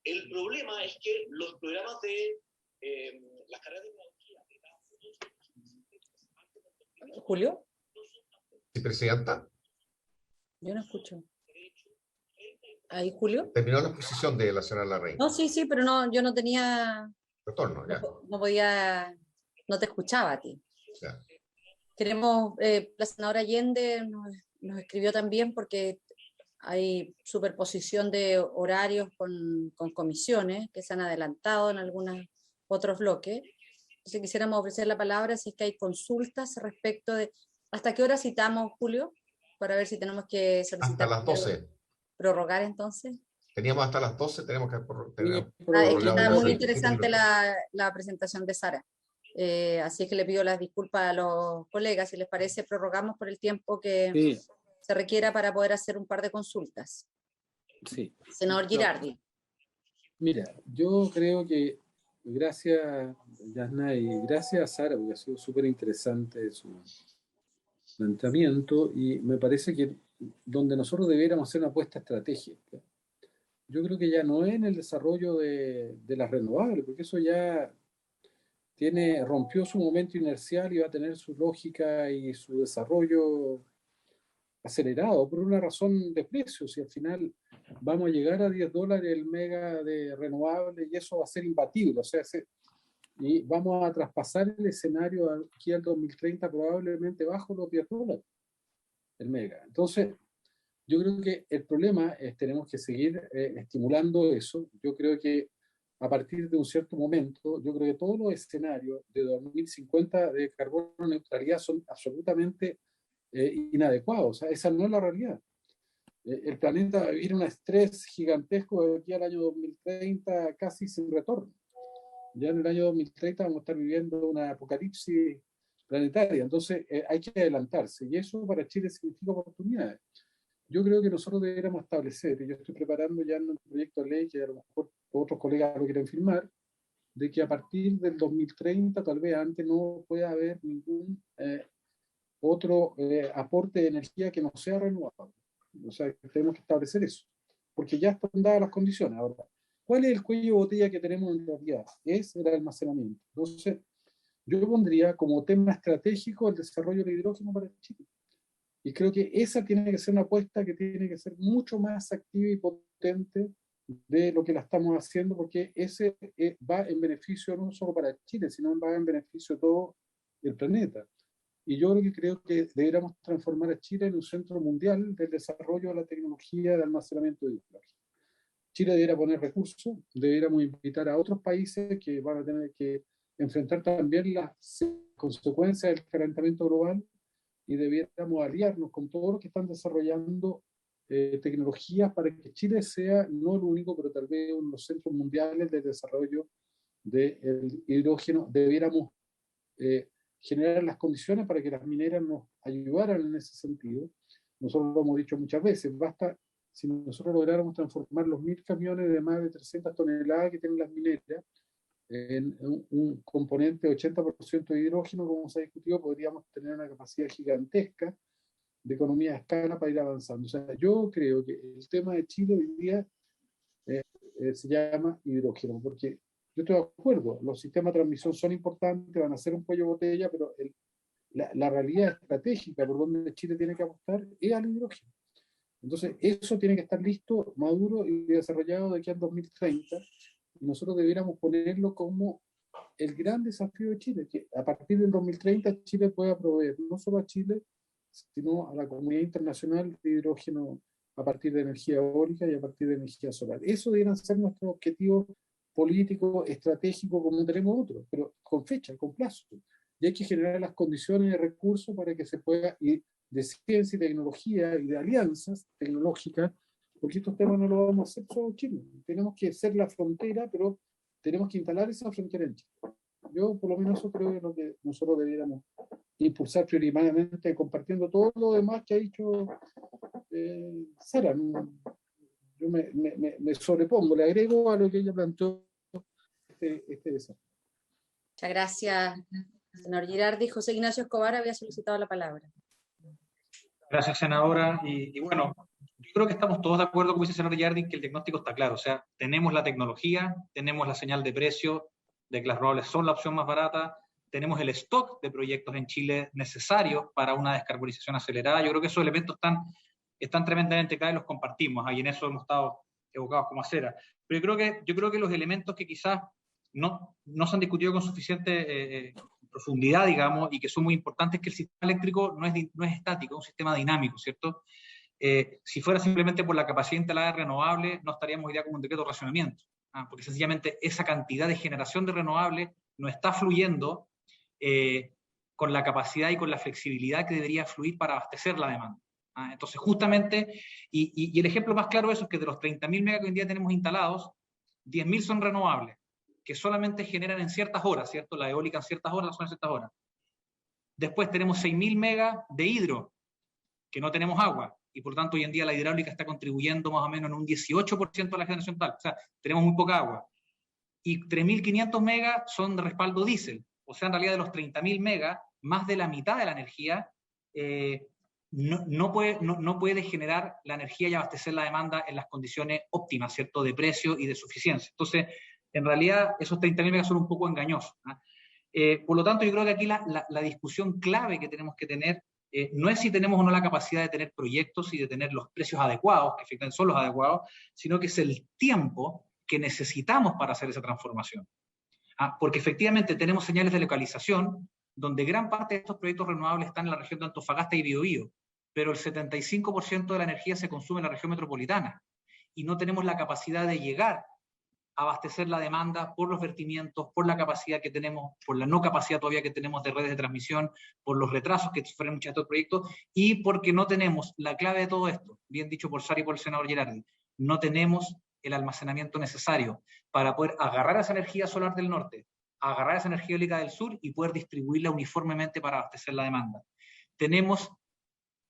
El problema es que los programas de las carreras de pedagogía ¿Julio? ¿Sí, presidenta? Yo no escucho. ¿Ahí, Julio? Terminó la exposición de la señora Larraín. No, sí, pero no, yo no tenía... Retorno, ya. No podía... No te escuchaba a ti. Ya. Queremos... la senadora Allende nos escribió también porque hay superposición de horarios con comisiones que se han adelantado en algunos otros bloques. Entonces quisiéramos ofrecer la palabra si es que hay consultas respecto de... ¿Hasta qué hora citamos, Julio? Para ver si tenemos que solicitar... Hasta las 12. ¿Prorrogar entonces? Teníamos hasta las 12, tenemos que... Está muy interesante la presentación de Sara. Así que le pido las disculpas a los colegas. Si les parece, prorrogamos por el tiempo que se requiera para poder hacer un par de consultas. Sí. Senador Girardi. Mira, yo creo que gracias, Yasna, y gracias a Sara, porque ha sido súper interesante su planteamiento, y me parece que donde nosotros debiéramos hacer una apuesta estratégica, yo creo que ya no es en el desarrollo de las renovables, porque eso ya rompió su momento inercial y va a tener su lógica y su desarrollo acelerado por una razón de precios, y al final vamos a llegar a $10 el mega de renovable y eso va a ser imbatible, o sea, y vamos a traspasar el escenario aquí al 2030 probablemente bajo los $10 el mega. Entonces, yo creo que el problema es tenemos que seguir estimulando eso. Yo creo que a partir de un cierto momento, yo creo que todos los escenarios de 2050 de carbono neutralidad son absolutamente inadecuados. O sea, esa no es la realidad. El planeta va a vivir un estrés gigantesco de aquí al año 2030 casi sin retorno. Ya en el año 2030 vamos a estar viviendo una apocalipsis planetaria. Entonces hay que adelantarse y eso para Chile significa oportunidades. Yo creo que nosotros deberíamos establecer, y yo estoy preparando ya en un proyecto de ley que a lo mejor otros colegas lo quieren firmar, de que a partir del 2030, tal vez antes, no pueda haber ningún otro aporte de energía que no sea renovable. O sea, tenemos que establecer eso, porque ya están dadas las condiciones. Ahora, ¿cuál es el cuello de botella que tenemos en realidad? Es el almacenamiento. Entonces, yo pondría como tema estratégico el desarrollo del hidrógeno para Chile. Y creo que esa tiene que ser una apuesta que tiene que ser mucho más activa y potente de lo que la estamos haciendo, porque ese va en beneficio no solo para Chile, sino va en beneficio de todo el planeta. Y yo creo que deberíamos transformar a Chile en un centro mundial del desarrollo de la tecnología de almacenamiento de hidrógeno. Chile debería poner recursos, deberíamos invitar a otros países que van a tener que enfrentar también las consecuencias del calentamiento global, y debiéramos aliarnos con todos los que están desarrollando tecnologías para que Chile sea no el único, pero tal vez uno de los centros mundiales de desarrollo del hidrógeno. Debiéramos generar las condiciones para que las mineras nos ayudaran en ese sentido. Nosotros lo hemos dicho muchas veces, basta si nosotros lográramos transformar los 1000 camiones de más de 300 toneladas que tienen las mineras en un componente de 80% de hidrógeno, como se ha discutido, podríamos tener una capacidad gigantesca de economía de escala para ir avanzando. O sea, yo creo que el tema de Chile hoy día se llama hidrógeno, porque yo estoy de acuerdo, los sistemas de transmisión son importantes, van a ser un cuello de botella, pero la realidad estratégica por donde Chile tiene que apostar es al hidrógeno. Entonces, eso tiene que estar listo, maduro y desarrollado de aquí al 2030, y nosotros debiéramos ponerlo como el gran desafío de Chile, que a partir del 2030 Chile pueda proveer no solo a Chile, sino a la comunidad internacional de hidrógeno a partir de energía eólica y a partir de energía solar. Eso deberían ser nuestros objetivos políticos, estratégicos, como tenemos otros, pero con fecha, con plazo. Y hay que generar las condiciones de recursos para que se pueda ir de ciencia y tecnología y de alianzas tecnológicas, porque estos temas no los vamos a hacer solo Chile. Tenemos que ser la frontera, pero tenemos que instalar esa frontera en Chile. Yo, por lo menos, eso creo que es lo que nosotros debiéramos impulsar prioritariamente, compartiendo todo lo demás que ha dicho Sara. Yo me sobrepongo, le agrego a lo que ella planteó este desafío. Muchas gracias, señor Girardi. José Ignacio Escobar había solicitado la palabra. Gracias, senadora. Y bueno, yo creo que estamos todos de acuerdo, como dice el señor Girardi, que el diagnóstico está claro. O sea, tenemos la tecnología, tenemos la señal de precio de que las renovables son la opción más barata, tenemos el stock de proyectos en Chile necesarios para una descarbonización acelerada. Yo creo que esos elementos están tremendamente claros y los compartimos, y en eso hemos estado evocados como acera. Pero yo creo que los elementos que quizás no se han discutido con suficiente profundidad, digamos, y que son muy importantes, que el sistema eléctrico no es estático, es un sistema dinámico, ¿cierto? Si fuera simplemente por la capacidad instalada de renovables, no estaríamos hoy día con un decreto de racionamiento, porque sencillamente esa cantidad de generación de renovables no está fluyendo con la capacidad y con la flexibilidad que debería fluir para abastecer la demanda. Entonces, justamente, y el ejemplo más claro de eso es que de los 30.000 megas que hoy en día tenemos instalados, 10.000 son renovables, que solamente generan en ciertas horas, ¿cierto? La eólica en ciertas horas, la solar en ciertas horas. Después tenemos 6.000 megas de hidro, que no tenemos agua, y por tanto hoy en día la hidráulica está contribuyendo más o menos en un 18% de la generación total. O sea, tenemos muy poca agua. Y 3.500 megas son de respaldo diésel. O sea, en realidad de los 30.000 megas, más de la mitad de la energía no puede generar la energía y abastecer la demanda en las condiciones óptimas, ¿cierto? De precio y de suficiencia. Entonces, en realidad, esos 30.000 megas son un poco engañosos. Por lo tanto, yo creo que aquí la discusión clave que tenemos que tener no es si tenemos o no la capacidad de tener proyectos y de tener los precios adecuados, que efectivamente son los adecuados, sino que es el tiempo que necesitamos para hacer esa transformación. Porque efectivamente tenemos señales de localización donde gran parte de estos proyectos renovables están en la región de Antofagasta y Biobío, pero el 75% de la energía se consume en la región metropolitana y no tenemos la capacidad de llegar a abastecer la demanda por los vertimientos, por la capacidad que tenemos, por la no capacidad todavía que tenemos de redes de transmisión, por los retrasos que sufren muchos de estos proyectos y porque no tenemos la clave de todo esto, bien dicho por Sara y por el senador Girardi, no tenemos el almacenamiento necesario para poder agarrar esa energía solar del norte, agarrar esa energía eólica del sur y poder distribuirla uniformemente para abastecer la demanda. Tenemos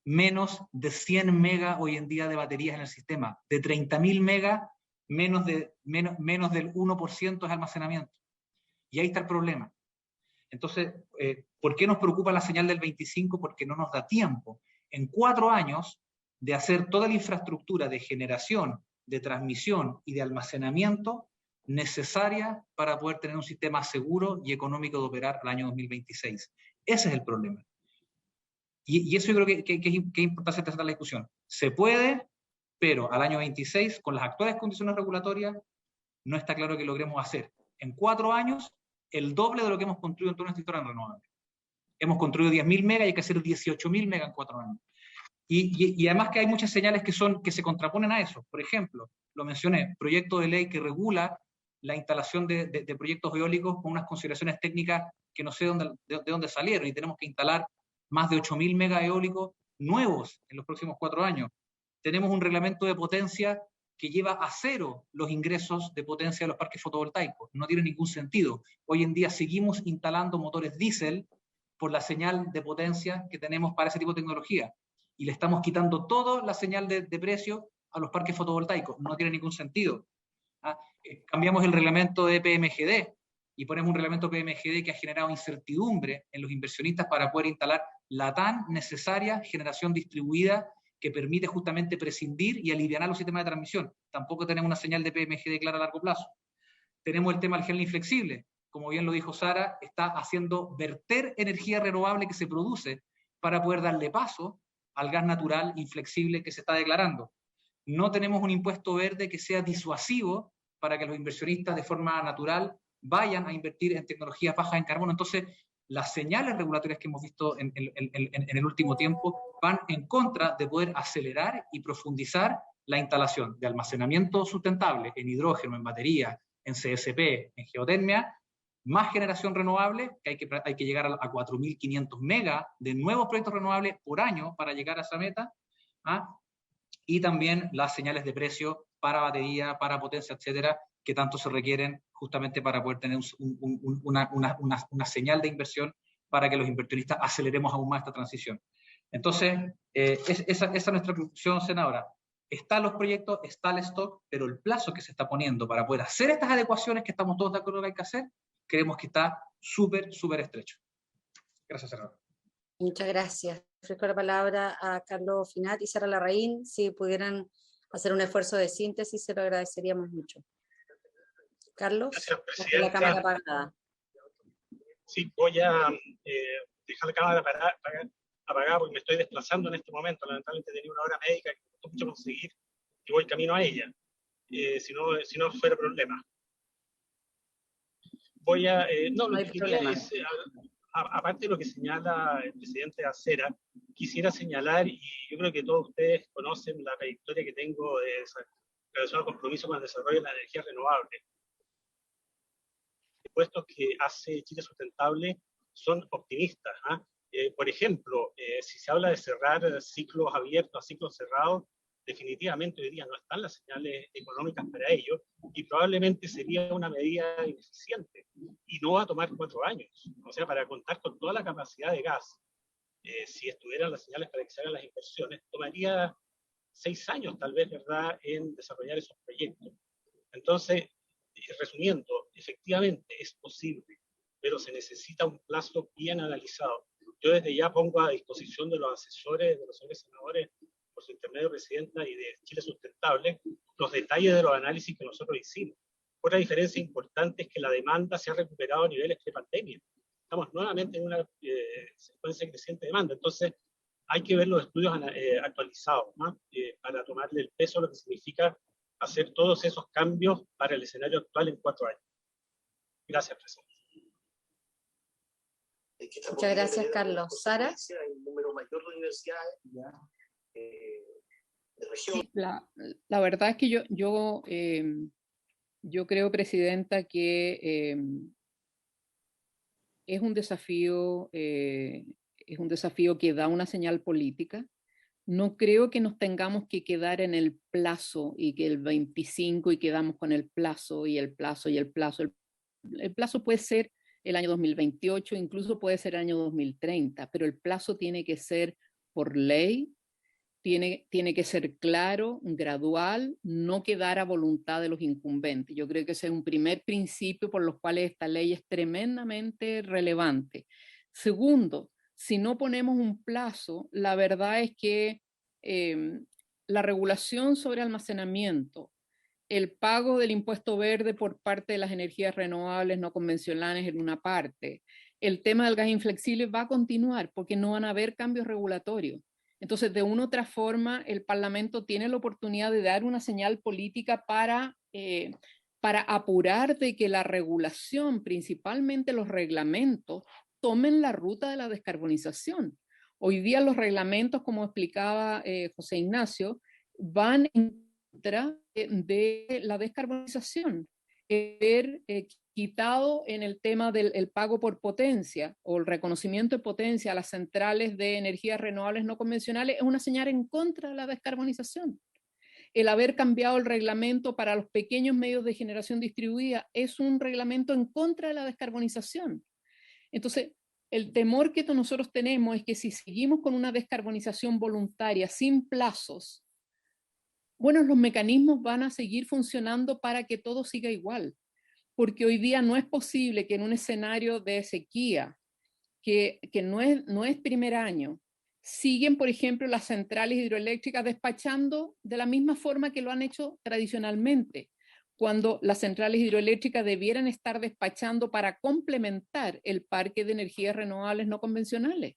menos de 100 megas hoy en día de baterías en el sistema. De 30.000 megas, menos del 1% es almacenamiento. Y ahí está el problema. Entonces, ¿por qué nos preocupa la señal del 25? Porque no nos da tiempo en 4 años de hacer toda la infraestructura de generación, de transmisión y de almacenamiento necesaria para poder tener un sistema seguro y económico de operar el año 2026. Ese es el problema. Y eso yo creo que es importante hacer la discusión. Se puede, pero al año 26, con las actuales condiciones regulatorias, no está claro que logremos hacer. En 4 años, el doble de lo que hemos construido en toda nuestra historia en renovables. Hemos construido 10.000 megas y hay que hacer 18.000 megas en 4 años. Y además que hay muchas señales que se contraponen a eso. Por ejemplo, lo mencioné, proyecto de ley que regula la instalación de proyectos eólicos con unas consideraciones técnicas que no sé de dónde salieron, y tenemos que instalar más de 8.000 megas eólicos nuevos en los próximos 4 años. Tenemos un reglamento de potencia que lleva a 0 los ingresos de potencia de los parques fotovoltaicos. No tiene ningún sentido. Hoy en día seguimos instalando motores diésel por la señal de potencia que tenemos para ese tipo de tecnología. Y le estamos quitando toda la señal de precio a los parques fotovoltaicos. No tiene ningún sentido. Cambiamos el reglamento de PMGD y ponemos un reglamento PMGD que ha generado incertidumbre en los inversionistas para poder instalar la tan necesaria generación distribuida que permite justamente prescindir y alivianar los sistemas de transmisión. Tampoco tenemos una señal de PMGD clara a largo plazo. Tenemos el tema del handling flexible. como bien lo dijo Sara, está haciendo verter energía renovable que se produce para poder darle paso al gas natural inflexible que se está declarando. No tenemos un impuesto verde que sea disuasivo para que los inversionistas de forma natural vayan a invertir en tecnologías bajas en carbono. Entonces, las señales regulatorias que hemos visto en el último tiempo van en contra de poder acelerar y profundizar la instalación de almacenamiento sustentable en hidrógeno, en batería, en CSP, en geotermia, más generación renovable, que hay que llegar a 4.500 megas de nuevos proyectos renovables por año para llegar a esa meta, y también las señales de precio para batería, para potencia, etcétera, que tanto se requieren justamente para poder tener una señal de inversión para que los inversionistas aceleremos aún más esta transición. Entonces, esa es nuestra conclusión, senadora. Están los proyectos, está el stock, pero el plazo que se está poniendo para poder hacer estas adecuaciones que estamos todos de acuerdo que hay que hacer, creemos que está súper, súper estrecho. Gracias, senadora. Muchas gracias. Ofrezco la palabra a Carlos Finat y Sara Larraín. Si pudieran hacer un esfuerzo de síntesis, se lo agradeceríamos mucho. Carlos, gracias, la cámara apagada. Sí, voy a dejar la cámara apagada porque me estoy desplazando en este momento. Lamentablemente tenía una hora médica que me costó mucho conseguir y voy camino a ella. Si no fuera problema. Voy a... no hay problema. Aparte de lo que señala el presidente Acera, quisiera señalar, y yo creo que todos ustedes conocen la trayectoria que tengo relacionada al compromiso con el desarrollo de la energía renovable. Los puestos que hace Chile Sustentable son optimistas. Por ejemplo, si se habla de cerrar ciclos abiertos a ciclos cerrados, definitivamente hoy día no están las señales económicas para ello y probablemente sería una medida ineficiente y no va a tomar 4 años. O sea, para contar con toda la capacidad de gas, si estuvieran las señales para que se hagan las inversiones, tomaría 6 años tal vez, ¿verdad?, en desarrollar esos proyectos. Entonces, resumiendo, efectivamente es posible, pero se necesita un plazo bien analizado. Yo desde ya pongo a disposición de los asesores, de los señores senadores, por su intermedio, presidenta, y de Chile Sustentable, los detalles de los análisis que nosotros hicimos. Otra diferencia importante es que la demanda se ha recuperado a niveles pre-pandemia. Estamos nuevamente en una secuencia creciente de demanda. Entonces, hay que ver los estudios actualizados, ¿no? Para tomarle el peso a lo que significa hacer todos esos cambios para el escenario actual en 4 años. Gracias, presidente. Muchas gracias, Carlos. Sara. Hay un número mayor de universidades. De región. Sí, la verdad es que yo creo, presidenta, que es un desafío que da una señal política. No creo que nos tengamos que quedar en el plazo y que el 25 y quedamos con el plazo y el plazo y el plazo. El plazo puede ser el año 2028, incluso puede ser el año 2030, pero el plazo tiene que ser por ley, tiene que ser claro, gradual, no quedar a voluntad de los incumbentes. Yo creo que ese es un primer principio por los cuales esta ley es tremendamente relevante. Segundo, si no ponemos un plazo, la verdad es que la regulación sobre almacenamiento, el pago del impuesto verde por parte de las energías renovables no convencionales en una parte, el tema del gas inflexible va a continuar porque no van a haber cambios regulatorios. Entonces, de una u otra forma, el Parlamento tiene la oportunidad de dar una señal política para apurar de que la regulación, principalmente los reglamentos, tomen la ruta de la descarbonización. Hoy día los reglamentos, como explicaba José Ignacio, van en contra de la descarbonización. Quitado en el tema del pago por potencia o el reconocimiento de potencia a las centrales de energías renovables no convencionales es una señal en contra de la descarbonización. El haber cambiado el reglamento para los pequeños medios de generación distribuida es un reglamento en contra de la descarbonización. Entonces, el temor que nosotros tenemos es que si seguimos con una descarbonización voluntaria sin plazos, bueno, los mecanismos van a seguir funcionando para que todo siga igual. Porque hoy día no es posible que en un escenario de sequía, que no es primer año, siguen, por ejemplo, las centrales hidroeléctricas despachando de la misma forma que lo han hecho tradicionalmente. cuando las centrales hidroeléctricas debieran estar despachando para complementar el parque de energías renovables no convencionales.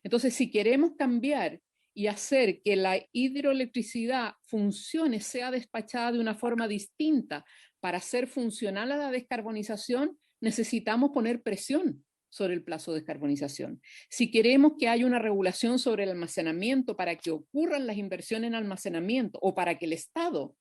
Entonces, si queremos cambiar y hacer que la hidroelectricidad funcione, sea despachada de una forma distinta para hacer funcional a la descarbonización, necesitamos poner presión sobre el plazo de descarbonización. Si queremos que haya una regulación sobre el almacenamiento para que ocurran las inversiones en almacenamiento o para que el Estado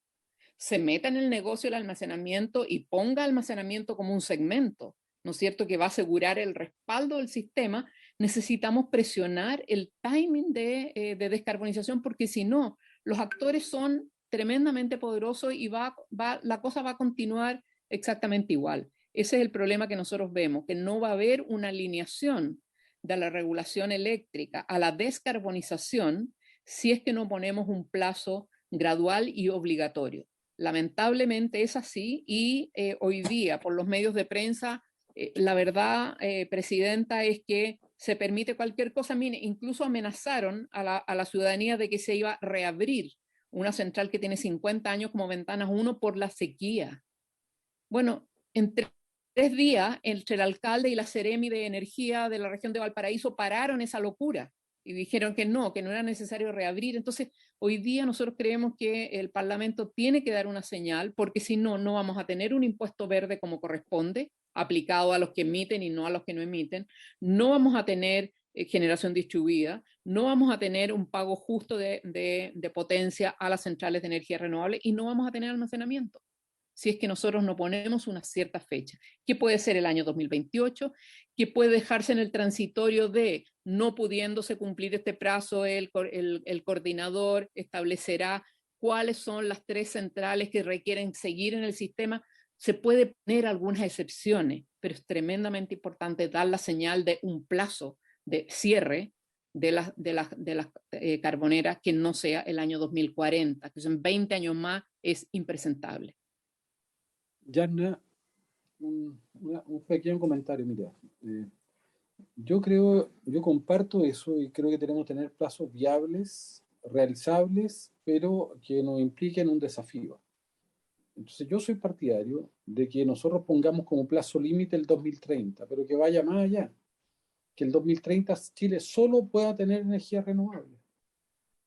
se meta en el negocio del almacenamiento y ponga almacenamiento como un segmento, ¿no es cierto?, que va a asegurar el respaldo del sistema, necesitamos presionar el timing de descarbonización, porque si no, los actores son tremendamente poderosos y la cosa va a continuar exactamente igual. Ese es el problema que nosotros vemos, que no va a haber una alineación de la regulación eléctrica a la descarbonización si es que no ponemos un plazo gradual y obligatorio. Lamentablemente es así y hoy día por los medios de prensa, la verdad, Presidenta, es que se permite cualquier cosa. Mire, incluso amenazaron a la ciudadanía de que se iba a reabrir una central que tiene 50 años como Ventanas 1 por la sequía. Bueno, en 3 días, entre el alcalde y la Seremi de Energía de la región de Valparaíso pararon esa locura y dijeron que no era necesario reabrir. Entonces, hoy día nosotros creemos que el Parlamento tiene que dar una señal, porque si no, no vamos a tener un impuesto verde como corresponde, aplicado a los que emiten y no a los que no emiten. No vamos a tener generación distribuida, no vamos a tener un pago justo de potencia a las centrales de energía renovable y no vamos a tener almacenamiento, si es que nosotros no ponemos una cierta fecha, que puede ser el año 2028, que puede dejarse en el transitorio de no pudiéndose cumplir este plazo, el coordinador establecerá cuáles son las 3 centrales que requieren seguir en el sistema. Se puede poner algunas excepciones, pero es tremendamente importante dar la señal de un plazo de cierre de las carboneras que no sea el año 2040, que son 20 años más, es impresentable. Yarna, un pequeño comentario, mira. Yo comparto eso y creo que tenemos que tener plazos viables, realizables, pero que nos impliquen un desafío. Entonces yo soy partidario de que nosotros pongamos como plazo límite el 2030, pero que vaya más allá. Que el 2030 Chile solo pueda tener energía renovable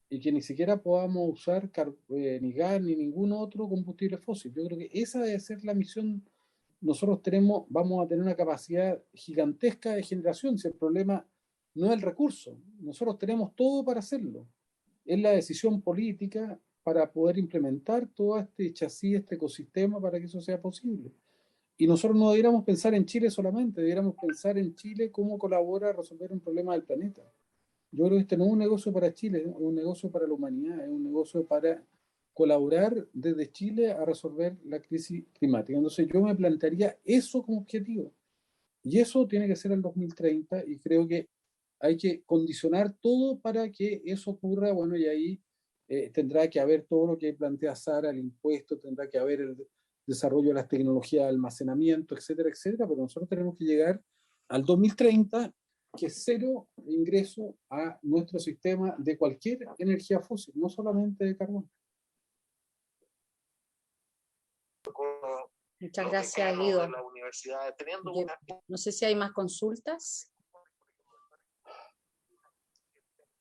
y que ni siquiera podamos usar ni gas ni ningún otro combustible fósil. Yo creo que esa debe ser la misión. Nosotros vamos a tener una capacidad gigantesca de generación, si el problema no es el recurso. Nosotros tenemos todo para hacerlo. Es la decisión política para poder implementar todo este chasis, este ecosistema para que eso sea posible. Y nosotros no deberíamos pensar en Chile solamente, deberíamos pensar en Chile cómo colabora a resolver un problema del planeta. Yo creo que este no es un negocio para Chile, es un negocio para la humanidad, es un negocio para colaborar desde Chile a resolver la crisis climática. Entonces yo me plantearía eso como objetivo. Y eso tiene que ser el 2030 y creo que hay que condicionar todo para que eso ocurra. Bueno, y ahí tendrá que haber todo lo que plantea Sara, el impuesto, tendrá que haber el desarrollo de las tecnologías de almacenamiento, etcétera, etcétera, pero nosotros tenemos que llegar al 2030, que es 0 ingreso a nuestro sistema de cualquier energía fósil, no solamente de carbón. Muchas gracias, Guido. No sé si hay más consultas,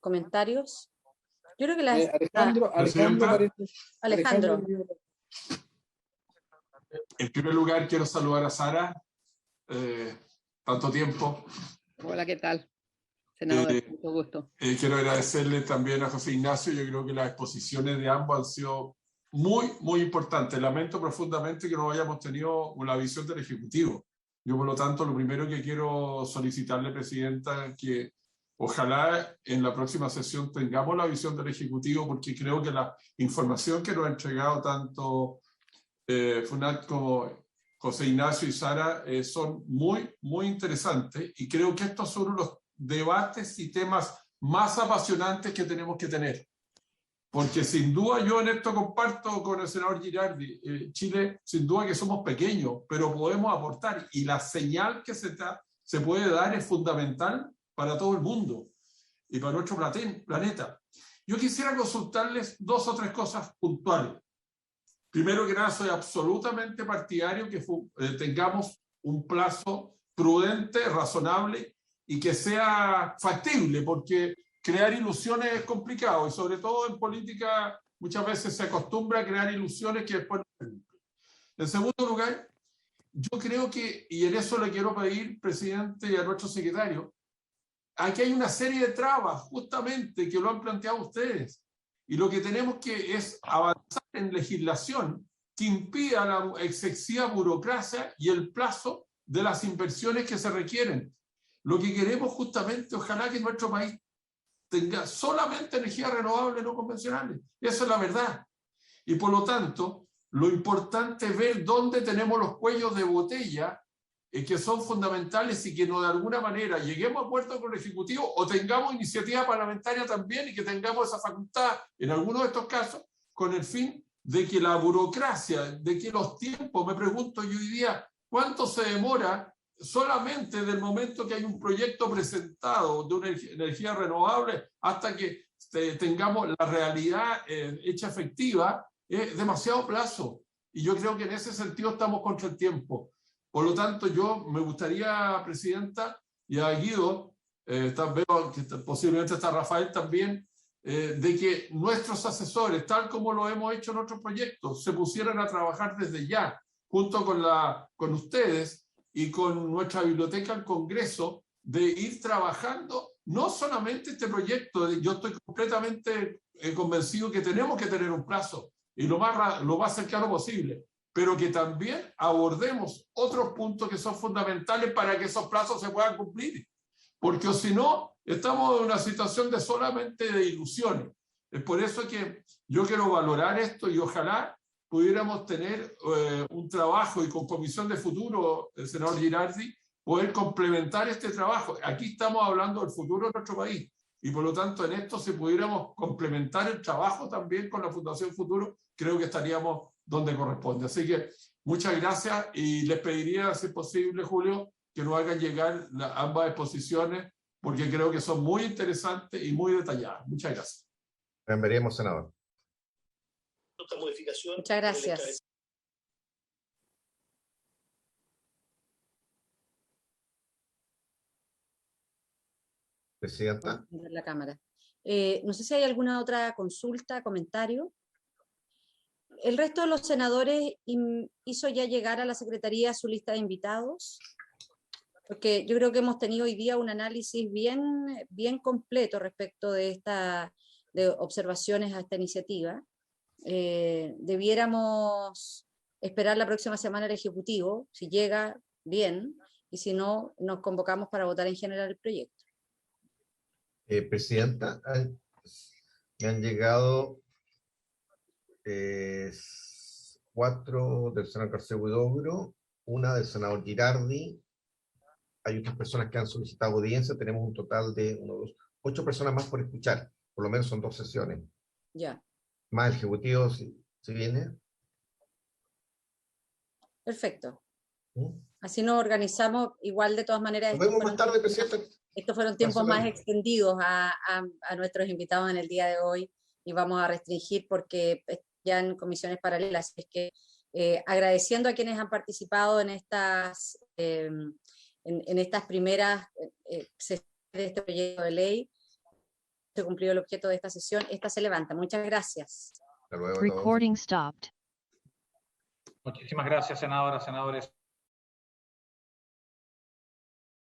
comentarios. Yo creo que Alejandro. En primer lugar, quiero saludar a Sara. Tanto tiempo. Hola, ¿qué tal? Senador, mucho gusto. Quiero agradecerle también a José Ignacio. Yo creo que las exposiciones de ambos han sido muy, muy importantes. Lamento profundamente que no hayamos tenido una visión del Ejecutivo. Yo, por lo tanto, lo primero que quiero solicitarle, Presidenta, es que ojalá en la próxima sesión tengamos la visión del Ejecutivo, porque creo que la información que nos ha entregado tanto Funat como José Ignacio y Sara son muy, muy interesantes, y creo que estos son los debates y temas más apasionantes que tenemos que tener. Porque sin duda yo en esto comparto con el senador Girardi, Chile sin duda que somos pequeños, pero podemos aportar, y la señal que se puede dar es fundamental para todo el mundo y para nuestro planeta. Yo quisiera consultarles 2 o 3 cosas puntuales. Primero que nada, soy absolutamente partidario que tengamos un plazo prudente, razonable y que sea factible, porque crear ilusiones es complicado y sobre todo en política muchas veces se acostumbra a crear ilusiones que después no se cumplen. En segundo lugar, yo creo que, y en eso le quiero pedir, presidente, y a nuestro secretario, aquí hay una serie de trabas justamente que lo han planteado ustedes. Y lo que tenemos que es avanzar en legislación que impida la excesiva burocracia y el plazo de las inversiones que se requieren. Lo que queremos justamente, ojalá que nuestro país tenga solamente energías renovables no convencionales. Esa es la verdad. Y por lo tanto, lo importante es ver dónde tenemos los cuellos de botella que son fundamentales y que no de alguna manera lleguemos a acuerdo con el Ejecutivo o tengamos iniciativa parlamentaria también y que tengamos esa facultad en algunos de estos casos con el fin de que la burocracia, de que los tiempos, me pregunto yo hoy día, ¿cuánto se demora solamente del momento que hay un proyecto presentado de una energía renovable hasta que tengamos la realidad hecha efectiva? Es demasiado plazo. Y yo creo que en ese sentido estamos contra el tiempo. Por lo tanto, yo me gustaría, presidenta, y a Guido, veo que posiblemente está Rafael también, de que nuestros asesores, tal como lo hemos hecho en otros proyectos, se pusieran a trabajar desde ya, junto con ustedes y con nuestra biblioteca al Congreso, de ir trabajando no solamente este proyecto. Yo estoy completamente convencido que tenemos que tener un plazo y lo más cercano posible, pero que también abordemos otros puntos que son fundamentales para que esos plazos se puedan cumplir. Porque si no, estamos en una situación de solamente de ilusiones. Es por eso que yo quiero valorar esto y ojalá pudiéramos tener un trabajo y con Comisión de Futuro, el senador Girardi, poder complementar este trabajo. Aquí estamos hablando del futuro de nuestro país y por lo tanto en esto si pudiéramos complementar el trabajo también con la Fundación Futuro, creo que estaríamos donde corresponde. Así que muchas gracias y les pediría, si es posible, Julio, que nos hagan llegar ambas exposiciones porque creo que son muy interesantes y muy detalladas. Muchas gracias. Veremos, senador. Muchas gracias. Presidenta. La Cámara. No sé si hay alguna otra consulta, comentario. El resto de los senadores hizo ya llegar a la Secretaría su lista de invitados, porque yo creo que hemos tenido hoy día un análisis bien completo respecto de observaciones a esta iniciativa. Debiéramos esperar la próxima semana el Ejecutivo, si llega, bien, y si no, nos convocamos para votar en general el proyecto. Presidenta, me han llegado 4 del senador García Huidobro, una del senador Girardi. Hay otras personas que han solicitado audiencia. Tenemos un total de 8 personas más por escuchar. Por lo menos son 2 sesiones. Ya. Más el Ejecutivo, si viene. Perfecto. Así nos organizamos. Igual, de todas maneras, nos vemos más tarde, presidente. Estos fueron tiempos más extendidos a nuestros invitados en el día de hoy y vamos a restringir porque ya en comisiones paralelas. Es que agradeciendo a quienes han participado en estas primeras sesiones de este proyecto de ley, se cumplió el objeto de esta sesión. Esta se levanta. Muchas gracias. Hasta luego. Recording stopped. Muchísimas gracias, senadoras, senadores.